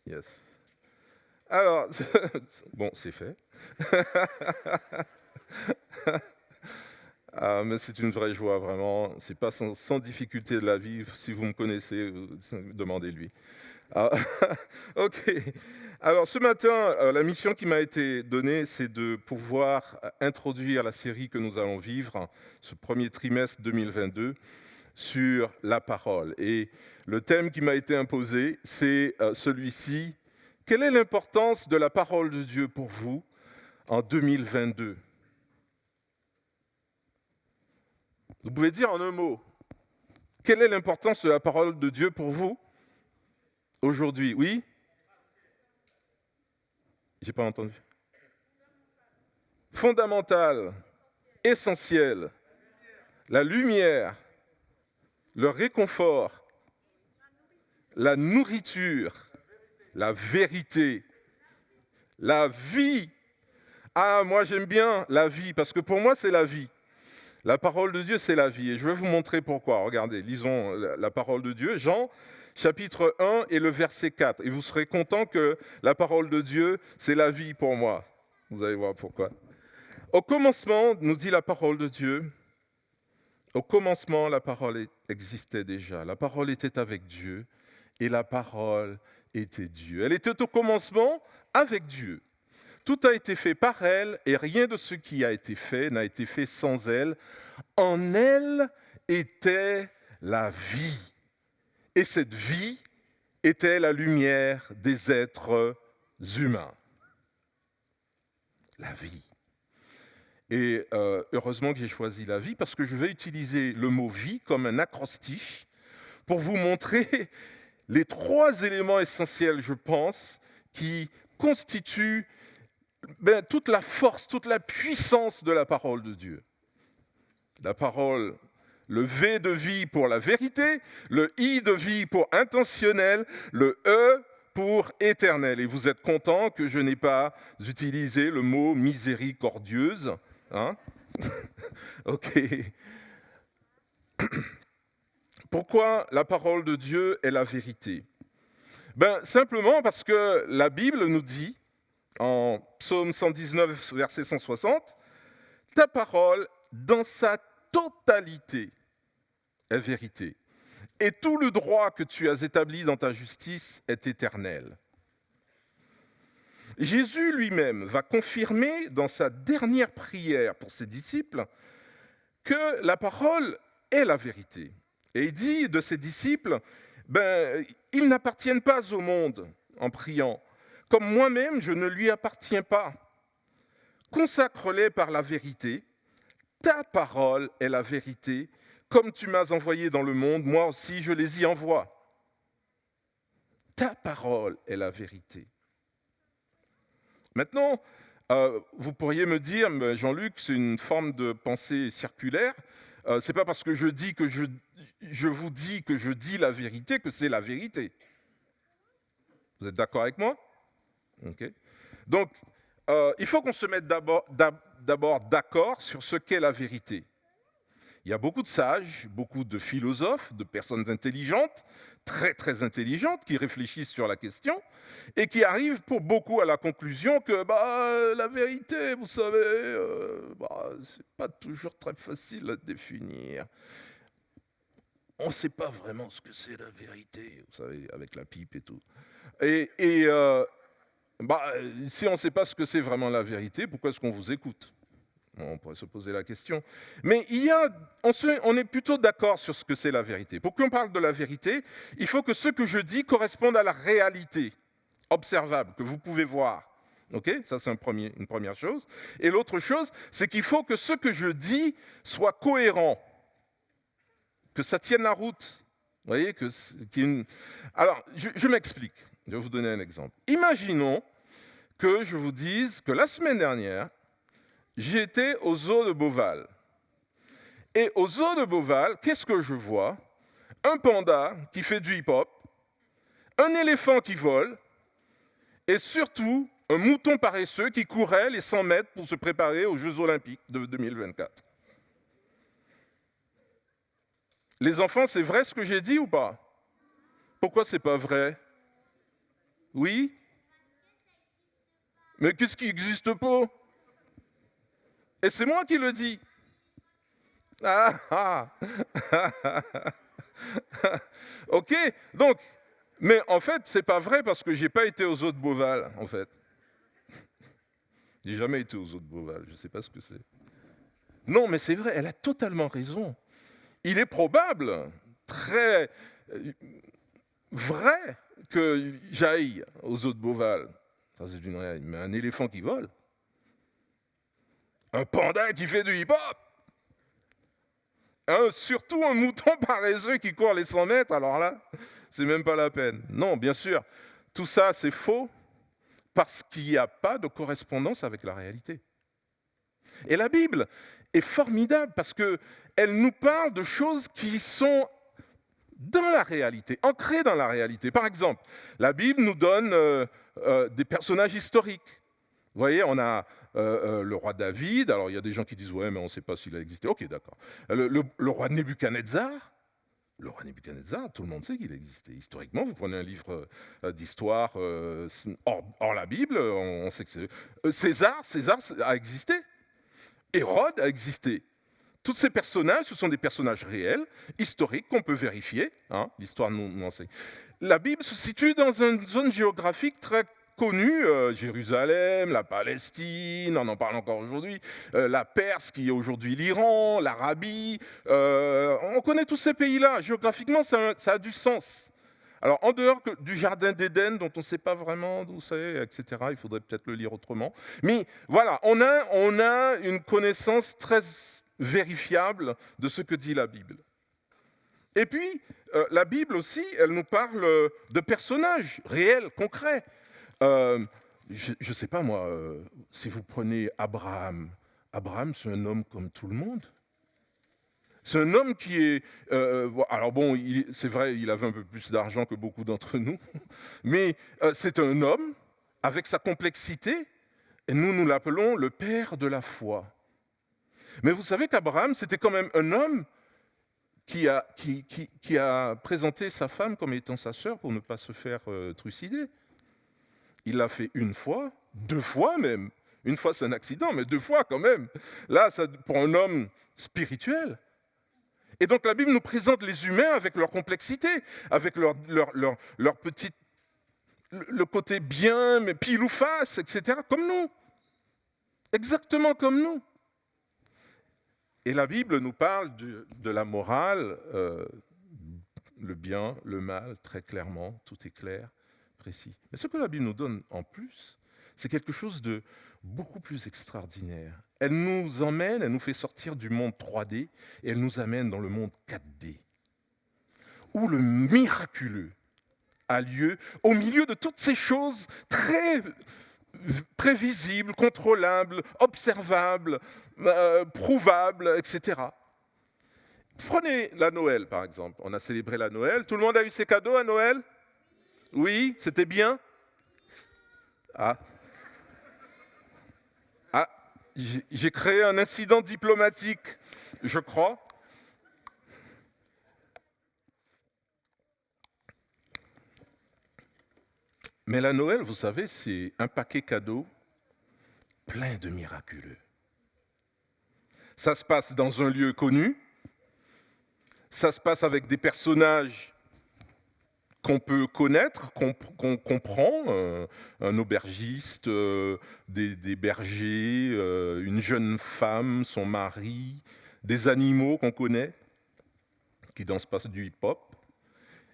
Yes. Alors, bon, c'est fait. Ah, mais c'est une vraie joie, vraiment. C'est pas sans difficulté de la vivre. Si vous me connaissez, demandez-lui. Ah, ok. Alors ce matin, la mission qui m'a été donnée, c'est de pouvoir introduire la série que nous allons vivre, ce premier trimestre 2022, sur la parole. Et le thème qui m'a été imposé, c'est celui-ci. Quelle est l'importance de la parole de Dieu pour vous en 2022 ? Vous pouvez dire en un mot, quelle est l'importance de la parole de Dieu pour vous aujourd'hui? Oui? J'ai pas entendu. Fondamental, essentiel, la lumière, le réconfort, la nourriture, la vérité, la vie. Ah, moi j'aime bien la vie, parce que pour moi c'est la vie. La parole de Dieu, c'est la vie. Et je vais vous montrer pourquoi. Regardez, lisons la parole de Dieu. Jean, chapitre 1 et le verset 4. Et vous serez content que la parole de Dieu, c'est la vie pour moi. Vous allez voir pourquoi. Au commencement, nous dit la parole de Dieu, au commencement, la parole existait déjà. La parole était avec Dieu et la parole était Dieu. Elle était au commencement avec Dieu. Tout a été fait par elle et rien de ce qui a été fait n'a été fait sans elle. En elle était la vie. Et cette vie était la lumière des êtres humains. La vie. Et heureusement que j'ai choisi la vie parce que je vais utiliser le mot vie comme un acrostiche pour vous montrer les 3 éléments essentiels, je pense, qui constituent toute la force, toute la puissance de la parole de Dieu. La parole, le V de vie pour la vérité, le I de vie pour intentionnel, le E pour éternel. Et vous êtes content que je n'ai pas utilisé le mot miséricordieuse, hein? Ok. Pourquoi la parole de Dieu est la vérité? Simplement parce que la Bible nous dit, en Psaume 119, verset 160, « Ta parole, dans sa totalité, est vérité, et tout le droit que tu as établi dans ta justice est éternel. » Jésus lui-même va confirmer dans sa dernière prière pour ses disciples que la parole est la vérité. Et il dit de ses disciples, ils n'appartiennent pas au monde en priant, comme moi-même, je ne lui appartiens pas. Consacre-les par la vérité. Ta parole est la vérité. Comme tu m'as envoyé dans le monde, moi aussi je les y envoie. Ta parole est la vérité. Maintenant, vous pourriez me dire, Jean-Luc, c'est une forme de pensée circulaire. C'est pas parce que je vous dis que je dis la vérité que c'est la vérité. Vous êtes d'accord avec moi? Okay. Donc, il faut qu'on se mette d'abord d'accord sur ce qu'est la vérité. Il y a beaucoup de sages, beaucoup de philosophes, de personnes intelligentes, très très intelligentes, qui réfléchissent sur la question et qui arrivent pour beaucoup à la conclusion que la vérité, vous savez, c'est pas toujours très facile à définir. On ne sait pas vraiment ce que c'est la vérité, vous savez, avec la pipe et tout. Si on ne sait pas ce que c'est vraiment la vérité, pourquoi est-ce qu'on vous écoute? On pourrait se poser la question. Mais on est plutôt d'accord sur ce que c'est la vérité. Pour qu'on parle de la vérité, il faut que ce que je dis corresponde à la réalité observable, que vous pouvez voir. Okay? Ça, c'est une première chose. Et l'autre chose, c'est qu'il faut que ce que je dis soit cohérent, que ça tienne la route. Vous voyez Alors, je m'explique. Je vais vous donner un exemple. Imaginons que je vous dise que la semaine dernière, j'étais au zoo de Beauval. Et au zoo de Beauval, qu'est-ce que je vois? Un panda qui fait du hip-hop, un éléphant qui vole, et surtout un mouton paresseux qui courait les 100 mètres pour se préparer aux Jeux Olympiques de 2024. Les enfants, c'est vrai ce que j'ai dit ou pas? Pourquoi c'est pas vrai? Oui? Mais qu'est-ce qui n'existe pas? Et c'est moi qui le dis. Ah, ah. Ok, donc, mais en fait, c'est pas vrai parce que j'ai pas été aux eaux de Beauval, en fait. J'ai jamais été aux eaux de Beauval, je sais pas ce que c'est. Non, mais c'est vrai, elle a totalement raison. Il est probable, très vrai, que j'aille aux eaux de Beauval. Ça, c'est une réalité. Mais un éléphant qui vole, un panda qui fait du hip-hop, surtout un mouton paresseux qui court les 100 mètres, alors là, c'est même pas la peine. Non, bien sûr, tout ça, c'est faux parce qu'il n'y a pas de correspondance avec la réalité. Et la Bible est formidable parce qu'elle nous parle de choses qui sont dans la réalité, ancrées dans la réalité. Par exemple, la Bible nous donne des personnages historiques. Vous voyez, on a le roi David. Alors, il y a des gens qui disent « Ouais, mais on ne sait pas s'il a existé. » Ok, d'accord. Le roi Nebuchadnezzar. Le roi Nebuchadnezzar, tout le monde sait qu'il a existé. Historiquement, vous prenez un livre d'histoire hors la Bible, on sait que c'est... César a existé. Hérode a existé. Tous ces personnages, ce sont des personnages réels, historiques, qu'on peut vérifier. Hein, l'histoire nous enseigne. La Bible se situe dans une zone géographique très connue, Jérusalem, la Palestine, on en parle encore aujourd'hui, la Perse qui est aujourd'hui l'Iran, l'Arabie. On connaît tous ces pays-là. Géographiquement, ça a du sens. Alors, en dehors du jardin d'Éden, dont on ne sait pas vraiment d'où c'est, etc., il faudrait peut-être le lire autrement. Mais voilà, on a une connaissance très vérifiable de ce que dit la Bible. Et puis, la Bible aussi, elle nous parle de personnages réels, concrets. Je ne sais pas, moi, si vous prenez Abraham, c'est un homme comme tout le monde. C'est un homme qui est... alors bon, c'est vrai, il avait un peu plus d'argent que beaucoup d'entre nous, mais c'est un homme avec sa complexité, et nous l'appelons le père de la foi. Mais vous savez qu'Abraham, c'était quand même un homme qui a présenté sa femme comme étant sa sœur pour ne pas se faire trucider. Il l'a fait une fois, 2 fois même. Une fois, c'est un accident, mais 2 fois quand même. Là, pour un homme spirituel. Et donc la Bible nous présente les humains avec leur complexité, avec leur petite, le côté bien, mais pile ou face, etc., comme nous. Exactement comme nous. Et la Bible nous parle de la morale, le bien, le mal, très clairement, tout est clair, précis. Mais ce que la Bible nous donne en plus, c'est quelque chose de beaucoup plus extraordinaire. Elle nous emmène, elle nous fait sortir du monde 3D et elle nous amène dans le monde 4D, où le miraculeux a lieu au milieu de toutes ces choses très prévisibles, contrôlables, observables, prouvables, etc. Prenez la Noël, par exemple. On a célébré la Noël. Tout le monde a eu ses cadeaux à Noël? Oui, c'était bien? J'ai créé un incident diplomatique, je crois. Mais la Noël, vous savez, c'est un paquet cadeau plein de miraculeux. Ça se passe dans un lieu connu. Ça se passe avec des personnages qu'on peut connaître, qu'on comprend, un aubergiste, des bergers, une jeune femme, son mari, des animaux qu'on connaît, qui dansent pas du hip-hop.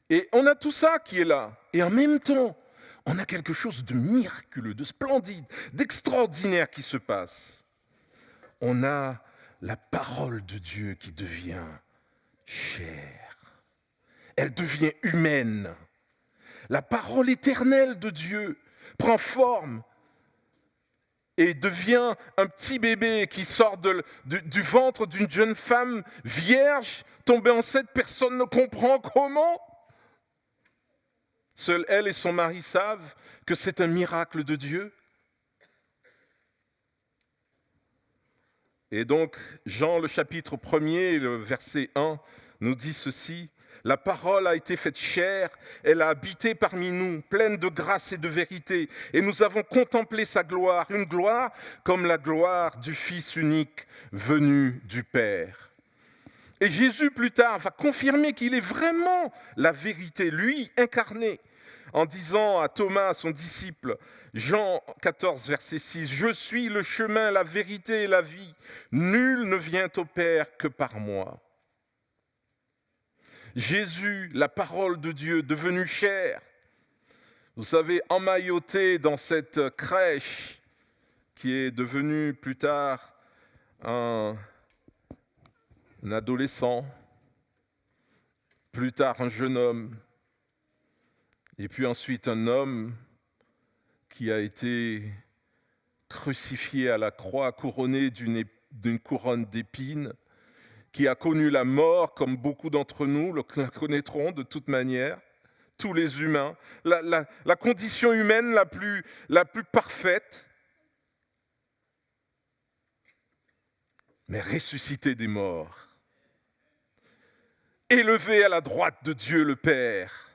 Et on a tout ça qui est là. Et en même temps, on a quelque chose de miraculeux, de splendide, d'extraordinaire qui se passe. On a la parole de Dieu qui devient chair. Elle devient humaine. La parole éternelle de Dieu prend forme et devient un petit bébé qui sort du ventre d'une jeune femme vierge, tombée enceinte, personne ne comprend comment. Seule elle et son mari savent que c'est un miracle de Dieu. Et donc, Jean, le chapitre 1er, le verset 1, nous dit ceci. La parole a été faite chair, elle a habité parmi nous, pleine de grâce et de vérité. Et nous avons contemplé sa gloire, une gloire comme la gloire du Fils unique venu du Père. Et Jésus, plus tard, va confirmer qu'il est vraiment la vérité, lui incarné, en disant à Thomas, son disciple, Jean 14, verset 6, « Je suis le chemin, la vérité et la vie. Nul ne vient au Père que par moi. » Jésus, la parole de Dieu, devenue chair, vous savez, emmailloté dans cette crèche qui est devenue plus tard un adolescent, plus tard un jeune homme, et puis ensuite un homme qui a été crucifié à la croix, couronné d'une couronne d'épines, qui a connu la mort, comme beaucoup d'entre nous la connaîtront de toute manière, tous les humains, la condition humaine la plus parfaite, mais ressuscité des morts, élevé à la droite de Dieu le Père,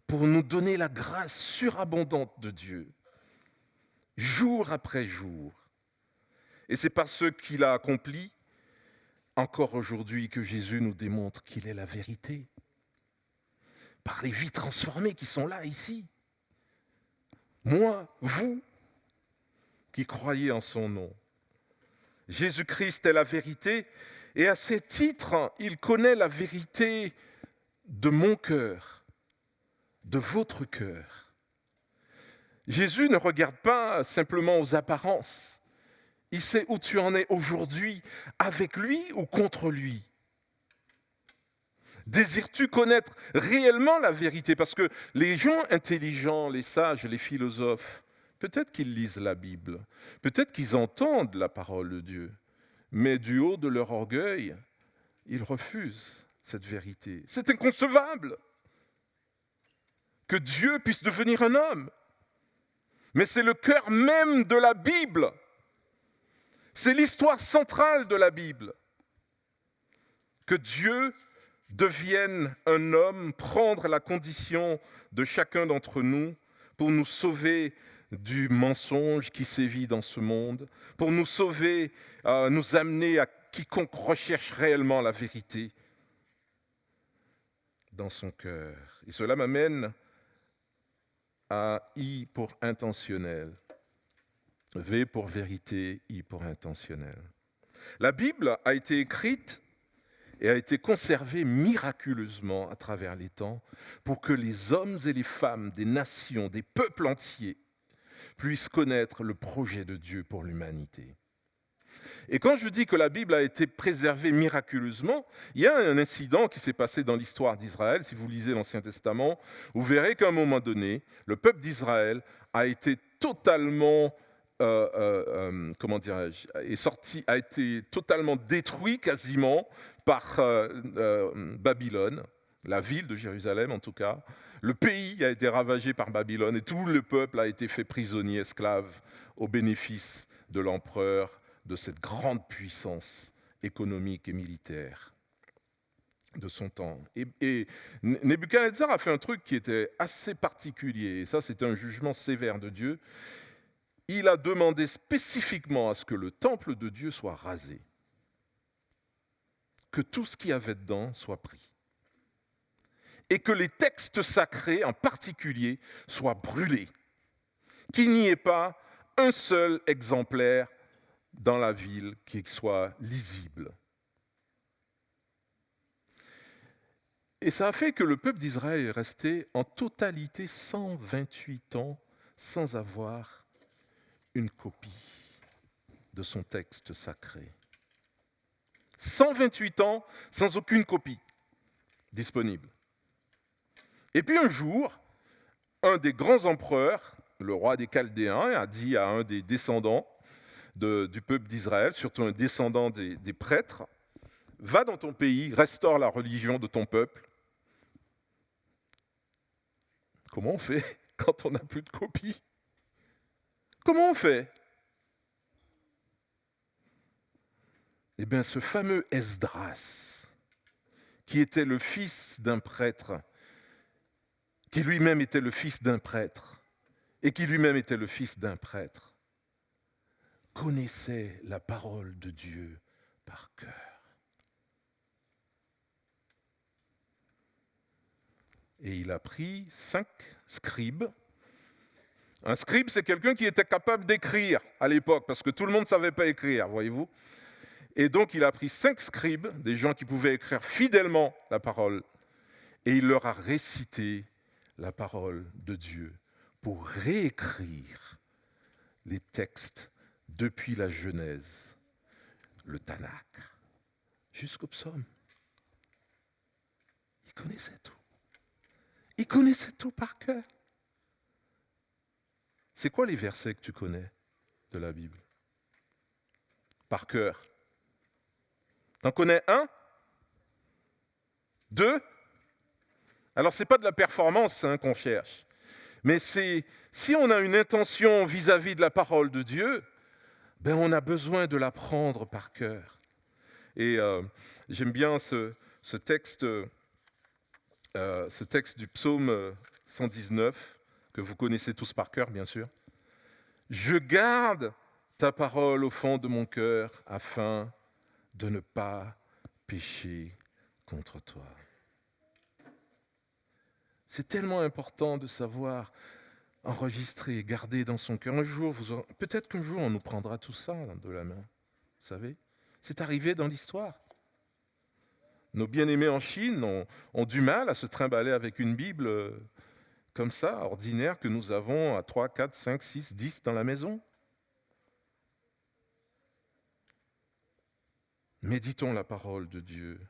pour nous donner la grâce surabondante de Dieu, jour après jour. Et c'est par ce qu'il a accompli, encore aujourd'hui, que Jésus nous démontre qu'il est la vérité. Par les vies transformées qui sont là, ici. Moi, vous, qui croyez en son nom. Jésus-Christ est la vérité, et à ce titre, il connaît la vérité de mon cœur, de votre cœur. Jésus ne regarde pas simplement aux apparences. Il sait où tu en es aujourd'hui, avec lui ou contre lui. Désires-tu connaître réellement la vérité? Parce que les gens intelligents, les sages, les philosophes, peut-être qu'ils lisent la Bible, peut-être qu'ils entendent la parole de Dieu, mais du haut de leur orgueil, ils refusent cette vérité. C'est inconcevable que Dieu puisse devenir un homme. Mais c'est le cœur même de la Bible. C'est l'histoire centrale de la Bible. Que Dieu devienne un homme, prendre la condition de chacun d'entre nous pour nous sauver du mensonge qui sévit dans ce monde, pour nous sauver, nous amener à quiconque recherche réellement la vérité dans son cœur. Et cela m'amène à I pour intentionnel. V pour vérité, I pour intentionnel. La Bible a été écrite et a été conservée miraculeusement à travers les temps pour que les hommes et les femmes des nations, des peuples entiers puissent connaître le projet de Dieu pour l'humanité. Et quand je dis que la Bible a été préservée miraculeusement, il y a un incident qui s'est passé dans l'histoire d'Israël. Si vous lisez l'Ancien Testament, vous verrez qu'à un moment donné, le peuple d'Israël a été totalement a été totalement détruit quasiment par Babylone, la ville de Jérusalem en tout cas. Le pays a été ravagé par Babylone et tout le peuple a été fait prisonnier, esclave, au bénéfice de l'empereur, de cette grande puissance économique et militaire de son temps. Et Nebuchadnezzar a fait un truc qui était assez particulier, et ça c'est un jugement sévère de Dieu. Il a demandé spécifiquement à ce que le temple de Dieu soit rasé, que tout ce qu'il y avait dedans soit pris, et que les textes sacrés en particulier soient brûlés, qu'il n'y ait pas un seul exemplaire dans la ville qui soit lisible. Et ça a fait que le peuple d'Israël est resté en totalité 128 ans sans avoir une copie de son texte sacré. 128 ans sans aucune copie disponible. Et puis un jour, un des grands empereurs, le roi des Chaldéens, a dit à un des descendants du peuple d'Israël, surtout un descendant des prêtres, « Va dans ton pays, restaure la religion de ton peuple. » Comment on fait quand on n'a plus de copie? Comment on fait? Eh bien, ce fameux Esdras, qui était le fils d'un prêtre, qui lui-même était le fils d'un prêtre, et qui lui-même était le fils d'un prêtre, connaissait la parole de Dieu par cœur. Et il a pris 5 scribes. Un scribe, c'est quelqu'un qui était capable d'écrire à l'époque, parce que tout le monde ne savait pas écrire, voyez-vous. Et donc, il a pris 5 scribes, des gens qui pouvaient écrire fidèlement la parole, et il leur a récité la parole de Dieu pour réécrire les textes depuis la Genèse, le Tanakh, jusqu'au psaume. Il connaissait tout. Il connaissait tout par cœur. C'est quoi les versets que tu connais de la Bible? Par cœur. T'en connais 1? 2? Alors, ce n'est pas de la performance qu'on cherche, mais c'est si on a une intention vis-à-vis de la parole de Dieu, ben on a besoin de l'apprendre par cœur. Et j'aime bien ce texte du psaume 119, que vous connaissez tous par cœur, bien sûr. « Je garde ta parole au fond de mon cœur afin de ne pas pécher contre toi. » C'est tellement important de savoir enregistrer, garder dans son cœur. Peut-être qu'un jour, on nous prendra tout ça de la main. Vous savez, c'est arrivé dans l'histoire. Nos bien-aimés en Chine ont du mal à se trimballer avec une Bible comme ça, ordinaire, que nous avons à 3, 4, 5, 6, 10 dans la maison. Méditons la parole de Dieu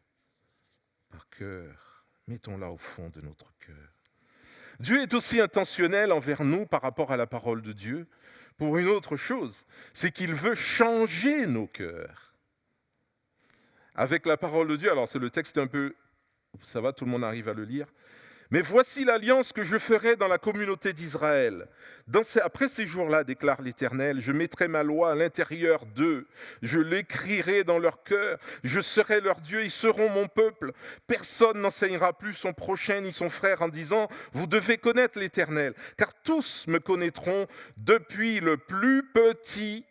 par cœur. Mettons-la au fond de notre cœur. Dieu est aussi intentionnel envers nous par rapport à la parole de Dieu pour une autre chose, c'est qu'il veut changer nos cœurs. Avec la parole de Dieu, alors c'est le texte un peu, ça va, tout le monde arrive à le lire. Mais voici l'alliance que je ferai dans la communauté d'Israël. Après ces jours-là, déclare l'Éternel, je mettrai ma loi à l'intérieur d'eux. Je l'écrirai dans leur cœur. Je serai leur Dieu, ils seront mon peuple. Personne n'enseignera plus son prochain ni son frère en disant, vous devez connaître l'Éternel. Car tous me connaîtront, depuis le plus petit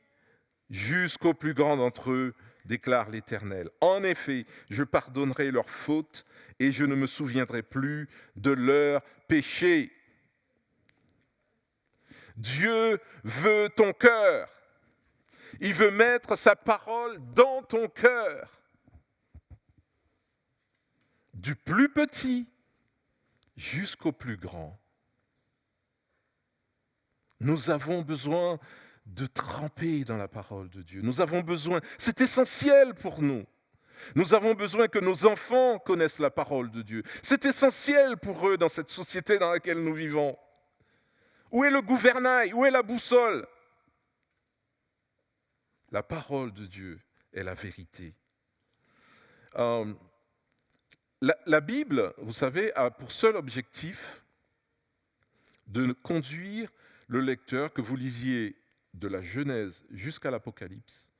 jusqu'au plus grand d'entre eux, déclare l'Éternel. En effet, je pardonnerai leurs fautes et je ne me souviendrai plus de leurs péchés. Dieu veut ton cœur. Il veut mettre sa parole dans ton cœur. Du plus petit jusqu'au plus grand. Nous avons besoin de tremper dans la parole de Dieu. Nous avons besoin, c'est essentiel pour nous. Nous avons besoin que nos enfants connaissent la parole de Dieu. C'est essentiel pour eux dans cette société dans laquelle nous vivons. Où est le gouvernail? Où est la boussole? La parole de Dieu est la vérité. La Bible, vous savez, a pour seul objectif de conduire le lecteur, que vous lisiez de la Genèse jusqu'à l'Apocalypse,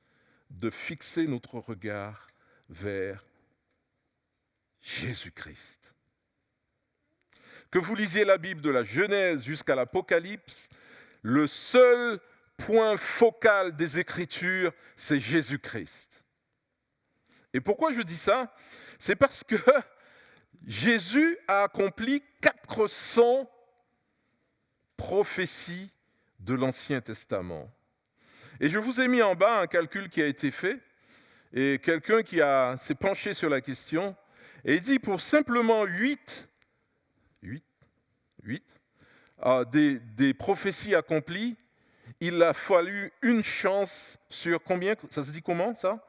de fixer notre regard vers Jésus-Christ. Que vous lisiez la Bible de la Genèse jusqu'à l'Apocalypse, le seul point focal des Écritures, c'est Jésus-Christ. Et pourquoi je dis ça? C'est parce que Jésus a accompli 400 prophéties de l'Ancien Testament. Et je vous ai mis en bas un calcul qui a été fait, et quelqu'un qui s'est penché sur la question, et il dit pour simplement 8 des prophéties accomplies, il a fallu une chance sur combien? Ça se dit comment, ça?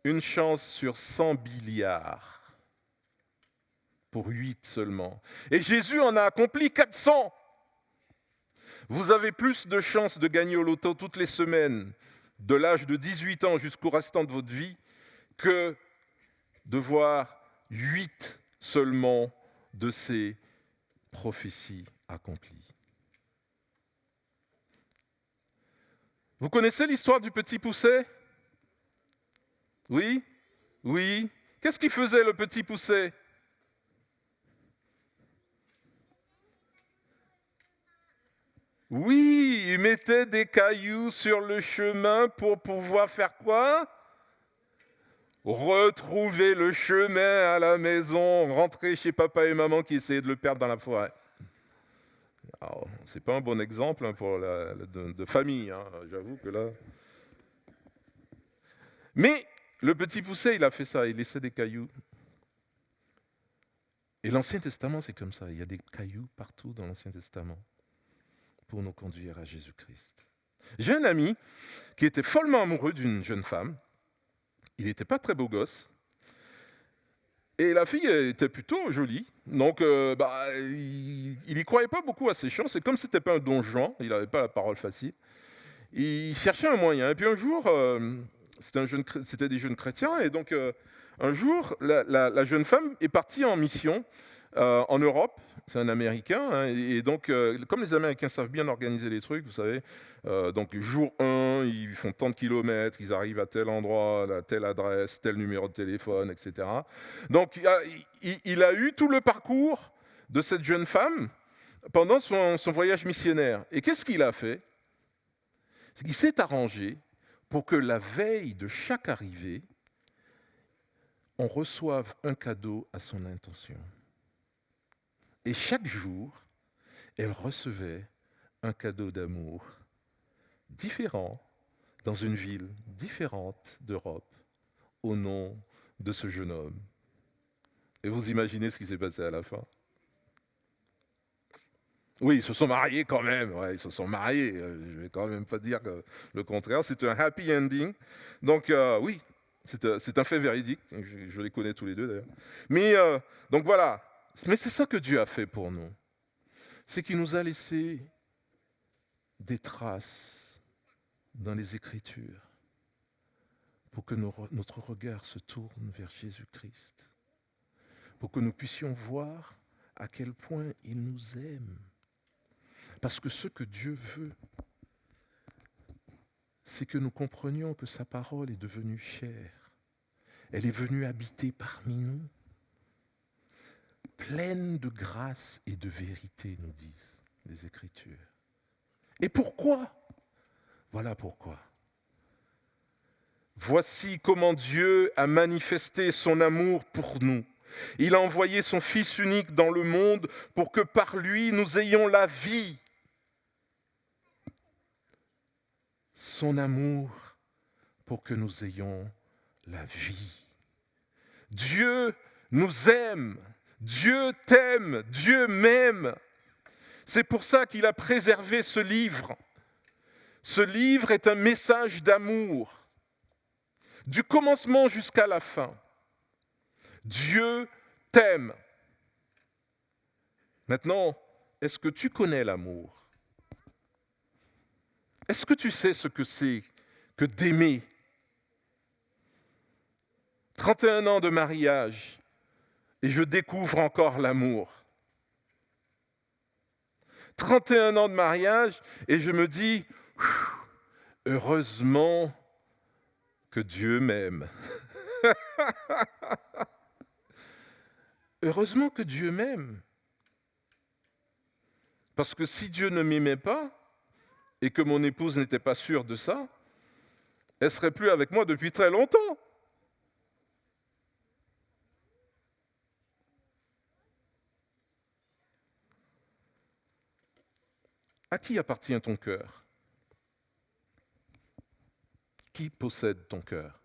Une chance sur 100 milliards. Pour 8 seulement. Et Jésus en a accompli 400. Vous avez plus de chances de gagner au loto toutes les semaines, de l'âge de 18 ans jusqu'au restant de votre vie, que de voir 8 seulement de ces prophéties accomplies. Vous connaissez l'histoire du petit Poucet? Oui? Oui? Qu'est-ce qu'il faisait le petit Poucet? Oui, il mettait des cailloux sur le chemin pour pouvoir faire quoi? Retrouver le chemin à la maison, rentrer chez papa et maman qui essayaient de le perdre dans la forêt. Alors, c'est pas un bon exemple pour de famille, hein, j'avoue que là. Mais le petit Poucet, il a fait ça, il laissait des cailloux. Et l'Ancien Testament, c'est comme ça, il y a des cailloux partout dans l'Ancien Testament pour nous conduire à Jésus-Christ. J'ai un ami qui était follement amoureux d'une jeune femme. Il n'était pas très beau gosse. Et la fille était plutôt jolie. Donc, il n'y croyait pas beaucoup à ses chances. Et comme ce n'était pas un don Juan, il n'avait pas la parole facile, il cherchait un moyen. Et puis un jour, c'était des jeunes chrétiens. Et donc, un jour, la jeune femme est partie en mission en Europe. C'est un Américain. Hein, et donc, comme les Américains savent bien organiser les trucs, vous savez, donc jour 1, ils font tant de kilomètres, ils arrivent à tel endroit, à telle adresse, tel numéro de téléphone, etc. Donc, il a eu tout le parcours de cette jeune femme pendant son voyage missionnaire. Et qu'est-ce qu'il a fait? Il s'est arrangé pour que la veille de chaque arrivée, on reçoive un cadeau à son intention. Et chaque jour, elle recevait un cadeau d'amour différent dans une ville différente d'Europe au nom de ce jeune homme. Et vous imaginez ce qui s'est passé à la fin? Oui, ils se sont mariés quand même. Ouais, ils se sont mariés. Je ne vais quand même pas dire que le contraire. C'est un happy ending. Donc oui, c'est un fait véridique. Je les connais tous les deux d'ailleurs. Mais donc voilà. Mais c'est ça que Dieu a fait pour nous. C'est qu'il nous a laissé des traces dans les Écritures pour que notre regard se tourne vers Jésus-Christ, pour que nous puissions voir à quel point il nous aime. Parce que ce que Dieu veut, c'est que nous comprenions que sa parole est devenue chair. Elle est venue habiter parmi nous, pleine de grâce et de vérité, nous disent les Écritures. Et pourquoi? Voilà pourquoi. Voici comment Dieu a manifesté son amour pour nous. Il a envoyé son Fils unique dans le monde pour que par lui nous ayons la vie. Son amour pour que nous ayons la vie. Dieu nous aime. Dieu t'aime. Dieu m'aime. C'est pour ça qu'il a préservé ce livre. Ce livre est un message d'amour. Du commencement jusqu'à la fin. Dieu t'aime. Maintenant, est-ce que tu connais l'amour? Est-ce que tu sais ce que c'est que d'aimer? 31 ans de mariage et je découvre encore l'amour. 31 ans de mariage et je me dis, heureusement que Dieu m'aime. Heureusement que Dieu m'aime. Parce que si Dieu ne m'aimait pas, et que mon épouse n'était pas sûre de ça, elle ne serait plus avec moi depuis très longtemps. À qui appartient ton cœur? Qui possède ton cœur?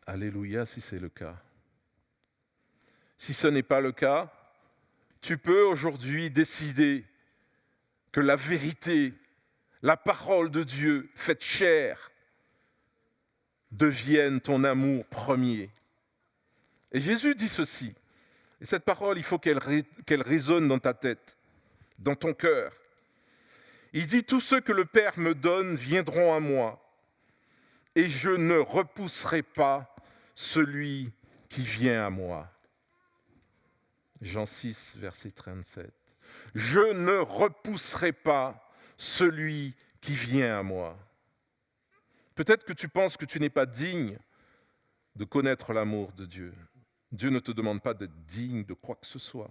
Alléluia si c'est le cas. Si ce n'est pas le cas, tu peux aujourd'hui décider que la vérité, la parole de Dieu faite chair, devienne ton amour premier. Et Jésus dit ceci, et cette parole, il faut qu'elle résonne dans ta tête, dans ton cœur. Il dit, tous ceux que le Père me donne viendront à moi, et je ne repousserai pas celui qui vient à moi. Jean 6, verset 37. Je ne repousserai pas celui qui vient à moi. Peut-être que tu penses que tu n'es pas digne de connaître l'amour de Dieu. Dieu ne te demande pas d'être digne de quoi que ce soit.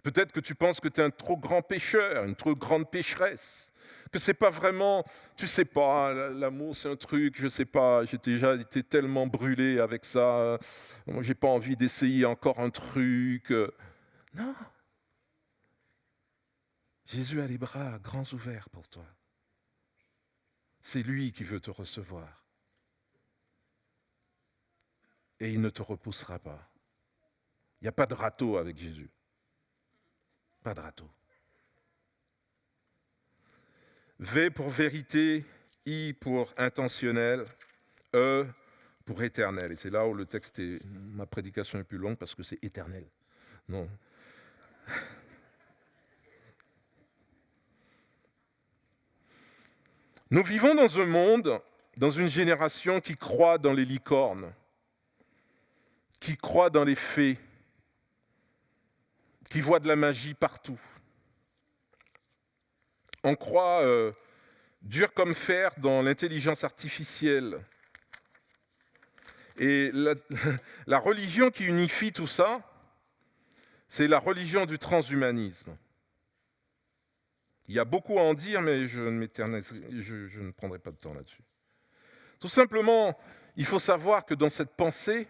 Peut-être que tu penses que tu es un trop grand pécheur, une trop grande pécheresse, que c'est pas vraiment, tu sais pas, l'amour c'est un truc, je sais pas, j'ai déjà été tellement brûlé avec ça, moi j'ai pas envie d'essayer encore un truc. Non. Jésus a les bras grands ouverts pour toi. C'est lui qui veut te recevoir. Et il ne te repoussera pas. Il n'y a pas de râteau avec Jésus. Pas de râteau. V pour vérité, I pour intentionnel, E pour éternel. Et c'est là où le texte est, ma prédication est plus longue parce que c'est éternel. Non. Nous vivons dans un monde, dans une génération qui croit dans les licornes, qui croit dans les fées, qui voit de la magie partout. On croit dur comme fer dans l'intelligence artificielle. Et la religion qui unifie tout ça, c'est la religion du transhumanisme. Il y a beaucoup à en dire, mais je ne prendrai pas de temps là-dessus. Tout simplement, il faut savoir que dans cette pensée,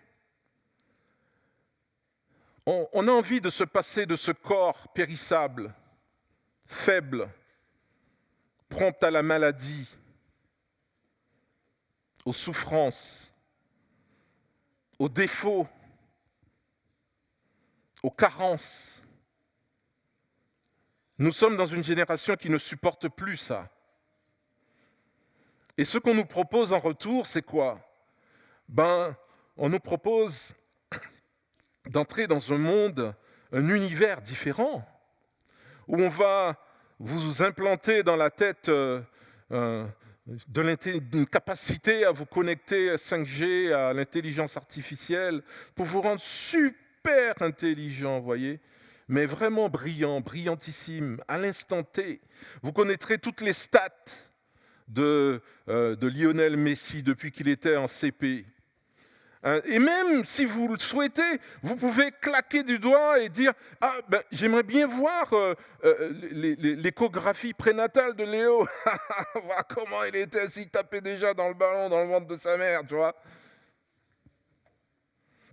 on a envie de se passer de ce corps périssable, faible, prompt à la maladie, aux souffrances, aux défauts, aux carences. Nous sommes dans une génération qui ne supporte plus ça. Et ce qu'on nous propose en retour, c'est quoi ? On nous propose d'entrer dans un monde, un univers différent, où on va vous implanter dans la tête une capacité à vous connecter à 5G, à l'intelligence artificielle, pour vous rendre super intelligent, vous voyez, mais vraiment brillant, brillantissime, à l'instant T. Vous connaîtrez toutes les stats de Lionel Messi depuis qu'il était en CP. Et même si vous le souhaitez, vous pouvez claquer du doigt et dire « Ah, j'aimerais bien voir l'échographie prénatale de Léo. Voir comment il était s'il tapait déjà dans le ballon, dans le ventre de sa mère, tu vois. »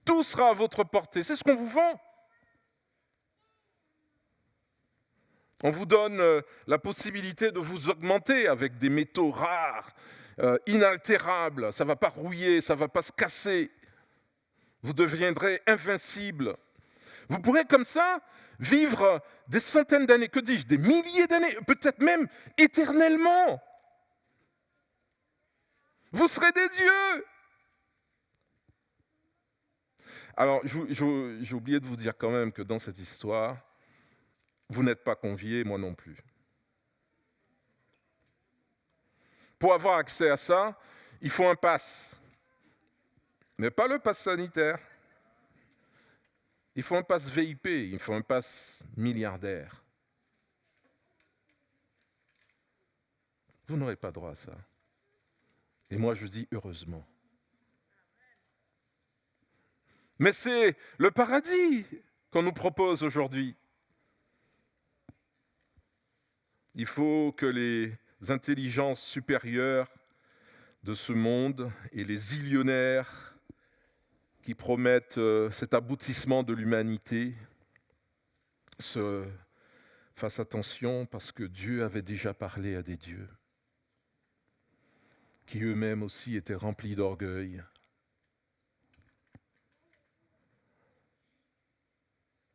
Tout sera à votre portée. C'est ce qu'on vous vend. On vous donne la possibilité de vous augmenter avec des métaux rares, inaltérables. Ça ne va pas rouiller, ça ne va pas se casser. Vous deviendrez invincible. Vous pourrez comme ça vivre des centaines d'années, que dis-je, des milliers d'années, peut-être même éternellement. Vous serez des dieux. Alors, j'ai oublié de vous dire quand même que dans cette histoire, vous n'êtes pas conviés, moi non plus. Pour avoir accès à ça, il faut un pass. Mais pas le pass sanitaire. Il faut un pass VIP, il faut un pass milliardaire. Vous n'aurez pas droit à ça. Et moi, je dis heureusement. Mais c'est le paradis qu'on nous propose aujourd'hui. Il faut que les intelligences supérieures de ce monde et les illionnaires qui promettent cet aboutissement de l'humanité fassent attention parce que Dieu avait déjà parlé à des dieux qui eux-mêmes aussi étaient remplis d'orgueil.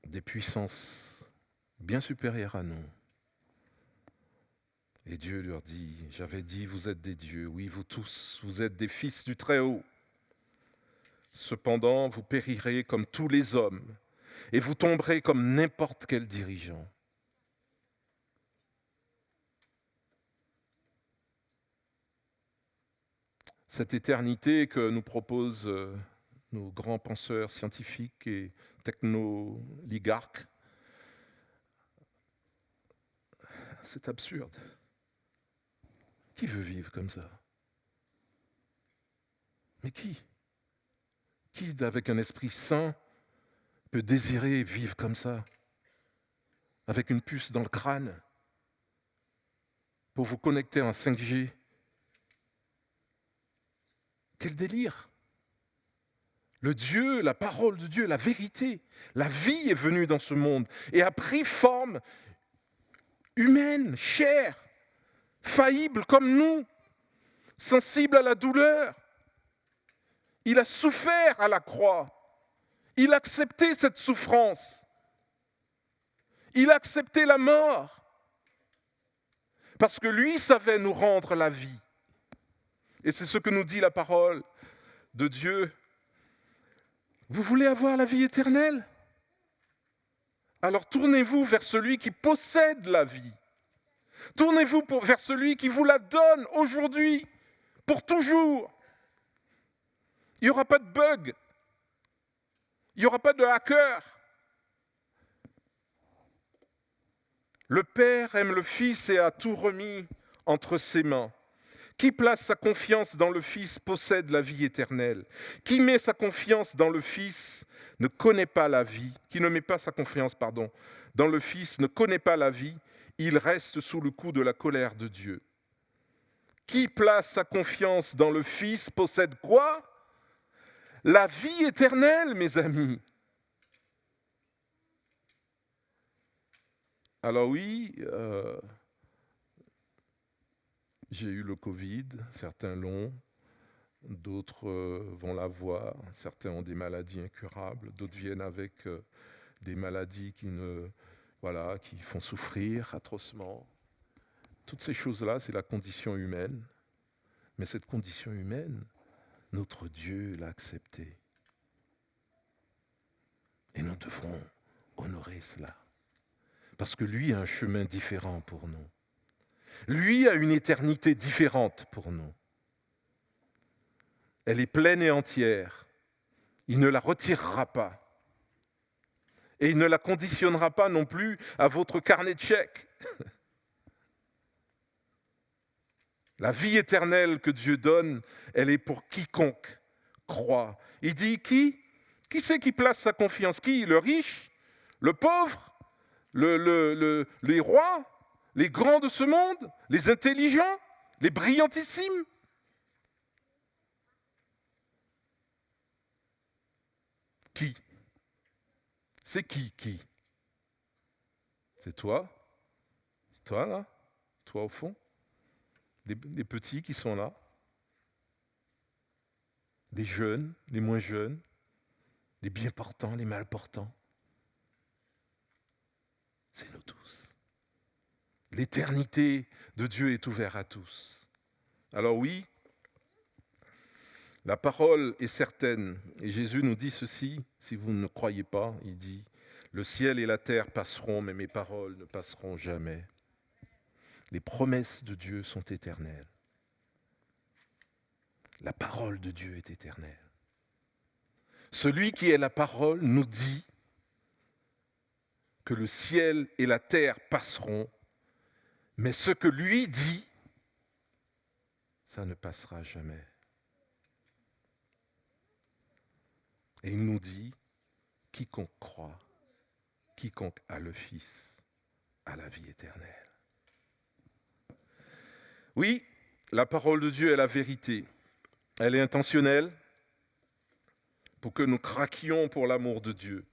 Des puissances bien supérieures à nous. Et Dieu leur dit, j'avais dit, vous êtes des dieux, oui, vous tous, vous êtes des fils du Très-Haut. Cependant, vous périrez comme tous les hommes, et vous tomberez comme n'importe quel dirigeant. Cette éternité que nous proposent nos grands penseurs scientifiques et technoligarques c'est absurde. Qui veut vivre comme ça? Mais qui? Qui, avec un esprit sain, peut désirer vivre comme ça, avec une puce dans le crâne, pour vous connecter en 5G? Quel délire! Le Dieu, la parole de Dieu, la vérité, la vie est venue dans ce monde et a pris forme humaine, chair, faillible comme nous, sensible à la douleur. Il a souffert à la croix. Il a accepté cette souffrance. Il a accepté la mort. Parce que lui savait nous rendre la vie. Et c'est ce que nous dit la parole de Dieu. Vous voulez avoir la vie éternelle? Alors tournez-vous vers celui qui possède la vie. Tournez-vous vers celui qui vous la donne aujourd'hui, pour toujours. Il n'y aura pas de bug. Il n'y aura pas de hacker. Le Père aime le Fils et a tout remis entre ses mains. Qui place sa confiance dans le Fils possède la vie éternelle. Qui met sa confiance dans le Fils ne connaît pas la vie. Qui ne met pas sa confiance, dans le Fils ne connaît pas la vie. Il reste sous le coup de la colère de Dieu. Qui place sa confiance dans le Fils possède quoi? La vie éternelle, mes amis. Alors oui, j'ai eu le Covid, certains l'ont, d'autres vont l'avoir, certains ont des maladies incurables, d'autres viennent avec des maladies qui font souffrir atrocement. Toutes ces choses-là, c'est la condition humaine. Mais cette condition humaine, notre Dieu l'a acceptée. Et nous devrons honorer cela. Parce que lui a un chemin différent pour nous. Lui a une éternité différente pour nous. Elle est pleine et entière. Il ne la retirera pas. Et il ne la conditionnera pas non plus à votre carnet de chèques. La vie éternelle que Dieu donne, elle est pour quiconque croit. Il dit qui? Qui c'est qui place sa confiance? Qui? Le riche? Le pauvre? Les rois? Les grands de ce monde? Les intelligents? Les brillantissimes? Qui? C'est qui? C'est toi? Toi là? Toi au fond? Les petits qui sont là? Les jeunes, les moins jeunes? Les bien portants, les mal portants? C'est nous tous. L'éternité de Dieu est ouverte à tous. Alors oui, la parole est certaine. Et Jésus nous dit ceci, si vous ne croyez pas, il dit « Le ciel et la terre passeront, mais mes paroles ne passeront jamais. » Les promesses de Dieu sont éternelles. La parole de Dieu est éternelle. Celui qui est la parole nous dit que le ciel et la terre passeront, mais ce que lui dit, ça ne passera jamais. Et il nous dit, quiconque croit, quiconque a le Fils, a la vie éternelle. Oui, la parole de Dieu est la vérité. Elle est intentionnelle pour que nous craquions pour l'amour de Dieu.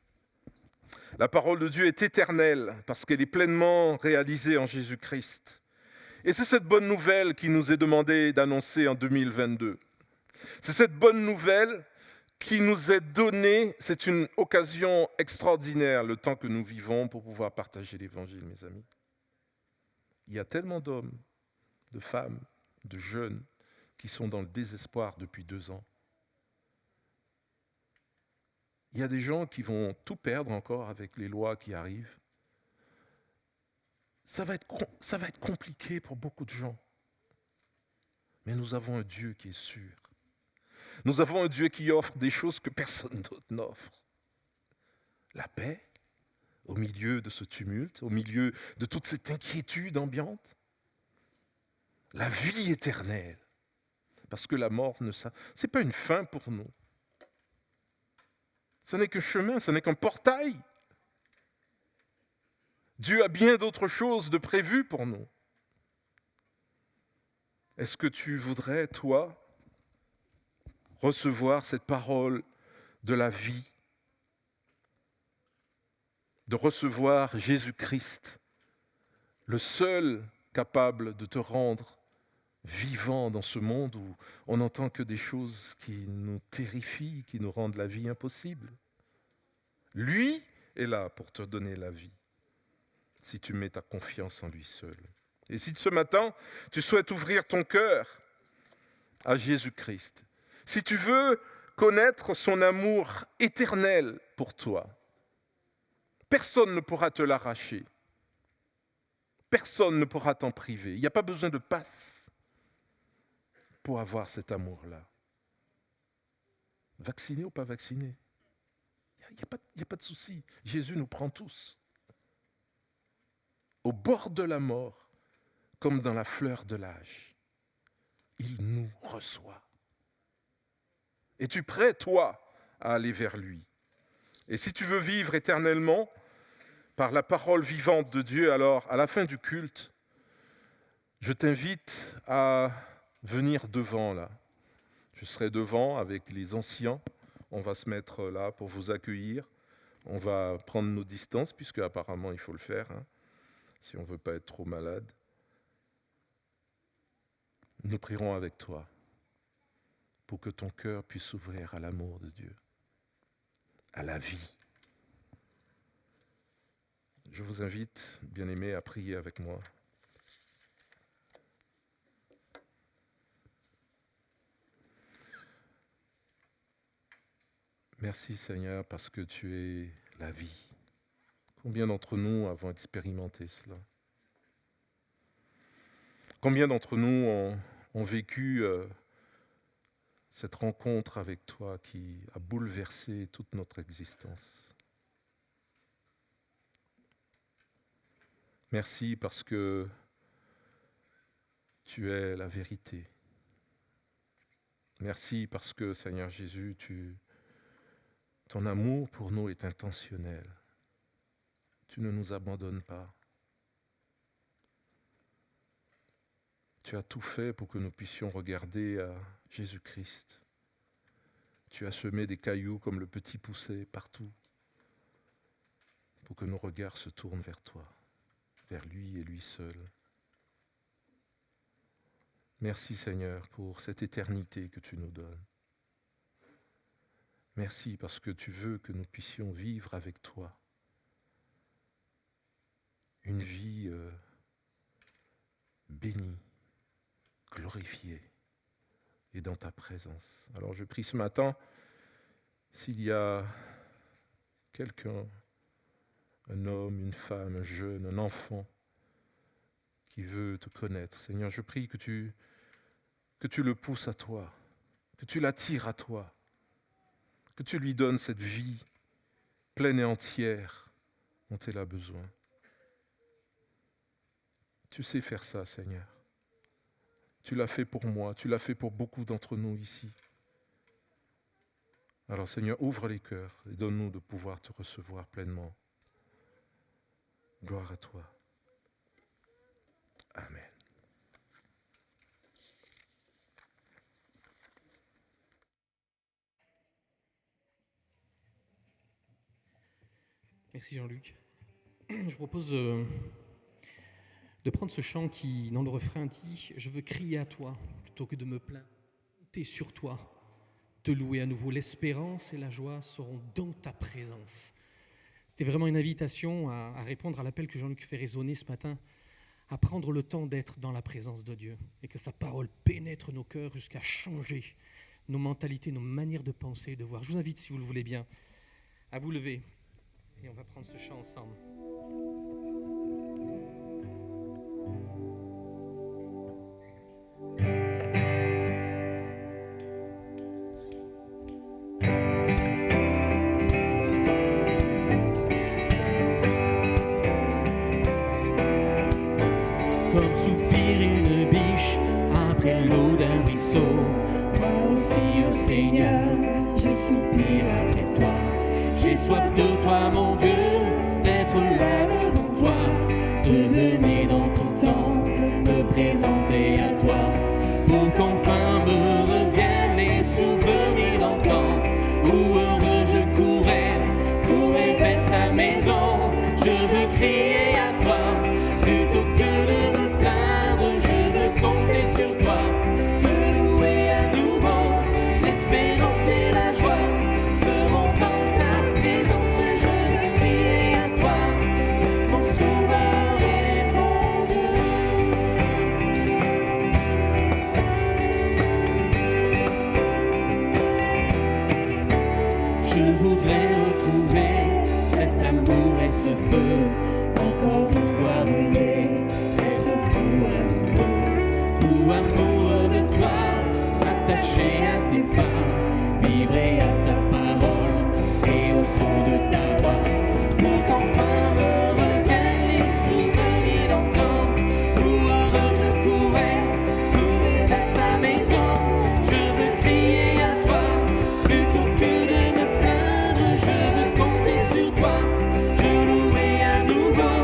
La parole de Dieu est éternelle parce qu'elle est pleinement réalisée en Jésus-Christ. Et c'est cette bonne nouvelle qui nous est demandée d'annoncer en 2022. C'est cette bonne nouvelle qui nous est donnée. C'est une occasion extraordinaire, le temps que nous vivons, pour pouvoir partager l'Évangile, mes amis. Il y a tellement d'hommes, de femmes, de jeunes qui sont dans le désespoir depuis 2 ans. Il y a des gens qui vont tout perdre encore avec les lois qui arrivent. Ça va être compliqué pour beaucoup de gens. Mais nous avons un Dieu qui est sûr. Nous avons un Dieu qui offre des choses que personne d'autre n'offre. La paix, au milieu de ce tumulte, au milieu de toute cette inquiétude ambiante. La vie éternelle. Parce que la mort, ce n'est pas une fin pour nous. Ce n'est qu'un chemin, ce n'est qu'un portail. Dieu a bien d'autres choses de prévues pour nous. Est-ce que tu voudrais, toi, recevoir cette parole de la vie, de recevoir Jésus-Christ, le seul capable de te rendre vivant dans ce monde où on n'entend que des choses qui nous terrifient, qui nous rendent la vie impossible. Lui est là pour te donner la vie, si tu mets ta confiance en lui seul. Et si ce matin, tu souhaites ouvrir ton cœur à Jésus-Christ, si tu veux connaître son amour éternel pour toi, personne ne pourra te l'arracher. Personne ne pourra t'en priver. Il n'y a pas besoin de passe pour avoir cet amour-là. Vacciné ou pas vacciné, il n'y a pas de souci. Jésus nous prend tous. Au bord de la mort, comme dans la fleur de l'âge, il nous reçoit. Es-tu prêt, toi, à aller vers lui? Et si tu veux vivre éternellement par la parole vivante de Dieu, alors, à la fin du culte, je t'invite à venir devant, là. Je serai devant avec les anciens. On va se mettre là pour vous accueillir. On va prendre nos distances, puisque apparemment il faut le faire, hein, si on ne veut pas être trop malade. Nous prierons avec toi pour que ton cœur puisse s'ouvrir à l'amour de Dieu, à la vie. Je vous invite, bien-aimés, à prier avec moi. Merci Seigneur parce que tu es la vie. Combien d'entre nous avons expérimenté cela? Combien d'entre nous ont vécu cette rencontre avec toi qui a bouleversé toute notre existence? Merci parce que tu es la vérité. Merci parce que, Seigneur Jésus, ton amour pour nous est intentionnel. Tu ne nous abandonnes pas. Tu as tout fait pour que nous puissions regarder à Jésus-Christ. Tu as semé des cailloux comme le petit poussé partout pour que nos regards se tournent vers toi, vers lui et lui seul. Merci Seigneur pour cette éternité que tu nous donnes. Merci parce que tu veux que nous puissions vivre avec toi une vie bénie, glorifiée et dans ta présence. Alors je prie ce matin, s'il y a quelqu'un, un homme, une femme, un jeune, un enfant qui veut te connaître, Seigneur, je prie que tu le pousses à toi, que tu l'attires à toi, que tu lui donnes cette vie pleine et entière dont elle a besoin. Tu sais faire ça, Seigneur. Tu l'as fait pour moi, tu l'as fait pour beaucoup d'entre nous ici. Alors, Seigneur, ouvre les cœurs et donne-nous de pouvoir te recevoir pleinement. Gloire à toi. Amen. Merci Jean-Luc. Je propose de prendre ce chant qui, dans le refrain, dit « Je veux crier à toi plutôt que de me plaindre, compter sur toi, te louer à nouveau. L'espérance et la joie seront dans ta présence. » C'était vraiment une invitation à répondre à l'appel que Jean-Luc fait résonner ce matin, à prendre le temps d'être dans la présence de Dieu et que sa parole pénètre nos cœurs jusqu'à changer nos mentalités, nos manières de penser et de voir. Je vous invite, si vous le voulez bien, à vous lever. Et on va prendre ce chant ensemble. comme soupire une biche après l'eau d'un ruisseau. Moi aussi, ô Seigneur, je soupire après toi. J'ai soif de toi, mon Dieu, d'être là devant toi, de venir dans ton temple, me présenter à toi, pour qu'enfin me reviennent les souvenirs d'antan, où heureux je courais vers ta maison. Je veux crier à toi, plutôt que de me plaindre, je veux compter sur toi, te louer à nouveau. L'espérance et la joie seront dans ta présence. Je veux crier à toi, mon sauveur et mon Dieu. Je voudrais retrouver cet amour et ce feu, encore une fois brûler, être fou amoureux de toi, attaché à tes pas, vibrer à ta parole et au son de ta voix, pour qu'enfin me reviennent les souvenirs d'antan, où heureux je courais vers ta maison. Je veux crier à toi, plutôt que de me plaindre, je veux compter sur toi, te louer à nouveau.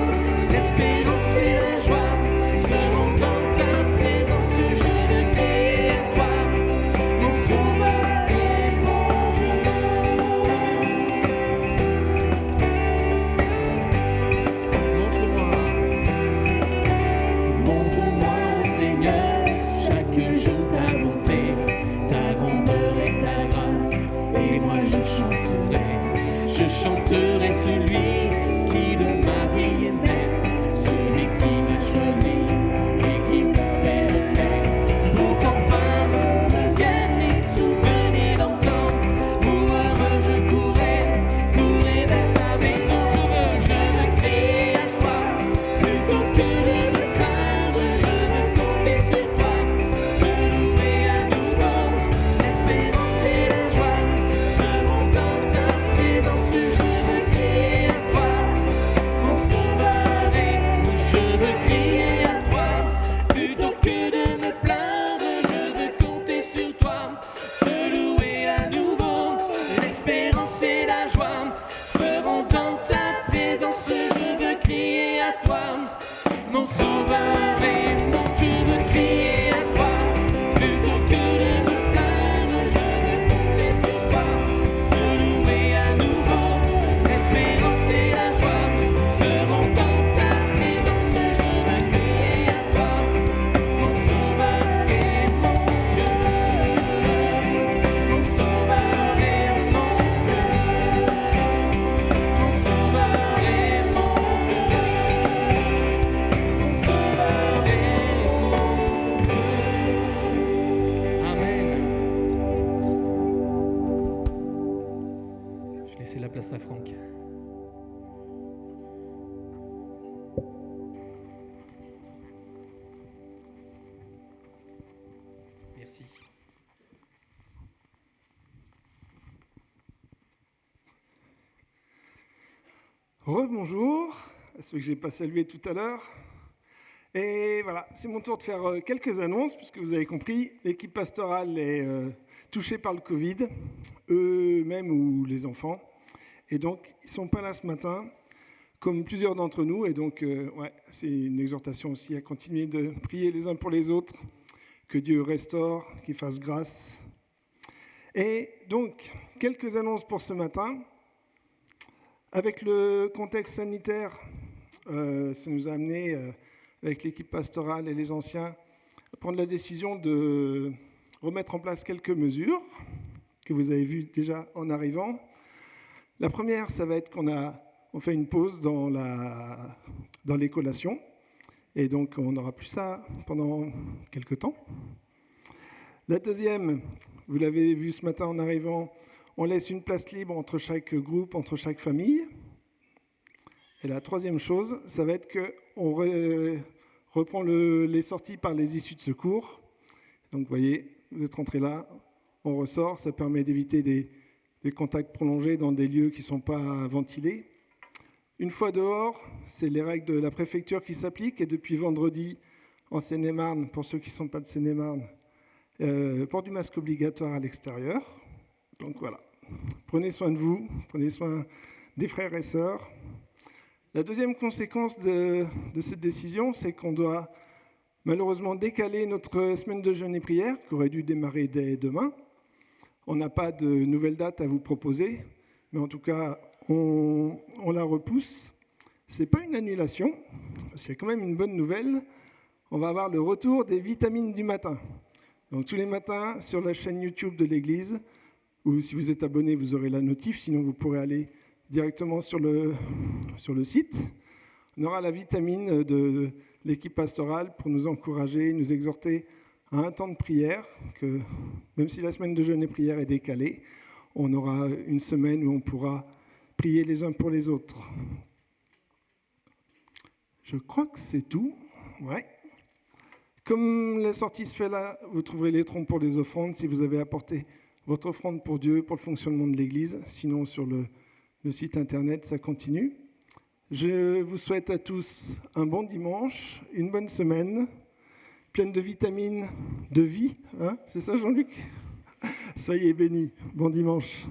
L'espérance et la joie seront dans ta présence. Je veux crier à toi, mon sauveur et mon Dieu. Montre-moi, ô Seigneur, chaque jour ta bonté, ta grandeur et ta grâce, et moi je chanterai celui qui de ma vie est maître, celui qui m'a choisi et qui m'a fait renaître, pour qu'enfin me reviennent les souvenirs d'antan, où heureux je courais vers ta maison. Je veux crier à toi, plutôt que de me plaindre, je veux compter sur toi, te louer à nouveau. L'espérance et la joie seront dans ta présence. Je veux crier à toi, mon sauveur et je veux crier à toi, plutôt que de me plaindre, je veux compter sur toi, te louer à nouveau. L'espérance et la joie seront dans ta présence. Je veux crier à toi, mon sauveur et mon Dieu. Je veux crier à toi, plutôt que de me plaindre, je veux compter sur toi, te louer à nouveau. L'espérance et la joie seront dans ta présence. Je veux crier à toi, mon sauveur et mon Dieu, mon sauveur et mon Dieu, mon sauveur et mon Dieu, mon sauveur et mon Dieu. Amen. Je vais laisser la place à Franck. Merci. Rebonjour à ceux que je n'ai pas salués tout à l'heure. Et voilà, c'est mon tour de faire quelques annonces, puisque vous avez compris, l'équipe pastorale est touchée par le Covid, eux-mêmes ou les enfants. Et donc, ils ne sont pas là ce matin, comme plusieurs d'entre nous. Et donc, c'est une exhortation aussi à continuer de prier les uns pour les autres, que Dieu restaure, qu'il fasse grâce. Et donc, quelques annonces pour ce matin. Avec le contexte sanitaire, ça nous a amené, avec l'équipe pastorale et les anciens, à prendre la décision de remettre en place quelques mesures que vous avez vues déjà en arrivant. La première, ça va être qu'on fait une pause dans les collations. Et donc, on n'aura plus ça pendant quelques temps. La deuxième, vous l'avez vu ce matin en arrivant, on laisse une place libre entre chaque groupe, entre chaque famille. Et la troisième chose, ça va être qu'on reprend les sorties par les issues de secours. Donc, vous voyez, vous êtes rentrés là, on ressort, ça permet d'éviter des contacts prolongés dans des lieux qui ne sont pas ventilés. Une fois dehors, c'est les règles de la préfecture qui s'appliquent et depuis vendredi, en Seine-et-Marne, pour ceux qui ne sont pas de Seine-et-Marne, port du masque obligatoire à l'extérieur. Donc voilà, prenez soin de vous, prenez soin des frères et sœurs. La deuxième conséquence de cette décision, c'est qu'on doit malheureusement décaler notre semaine de jeûne et prière, qui aurait dû démarrer dès demain. On n'a pas de nouvelle date à vous proposer, mais en tout cas, on la repousse. Ce n'est pas une annulation, parce qu'il y a quand même une bonne nouvelle. On va avoir le retour des vitamines du matin. Donc tous les matins, sur la chaîne YouTube de l'Église, ou si vous êtes abonné, vous aurez la notif, sinon vous pourrez aller directement sur le site. On aura la vitamine de l'équipe pastorale pour nous encourager, nous exhorter à un temps de prière, que même si la semaine de jeûne et prière est décalée, on aura une semaine où on pourra prier les uns pour les autres. Je crois que c'est tout. Ouais. Comme la sortie se fait là, vous trouverez les troncs pour les offrandes si vous avez apporté votre offrande pour Dieu, pour le fonctionnement de l'Église. Sinon, sur le site internet, ça continue. Je vous souhaite à tous un bon dimanche, une bonne semaine, pleine de vitamines de vie. Hein, c'est ça, Jean-Luc ? Soyez bénis. Bon dimanche.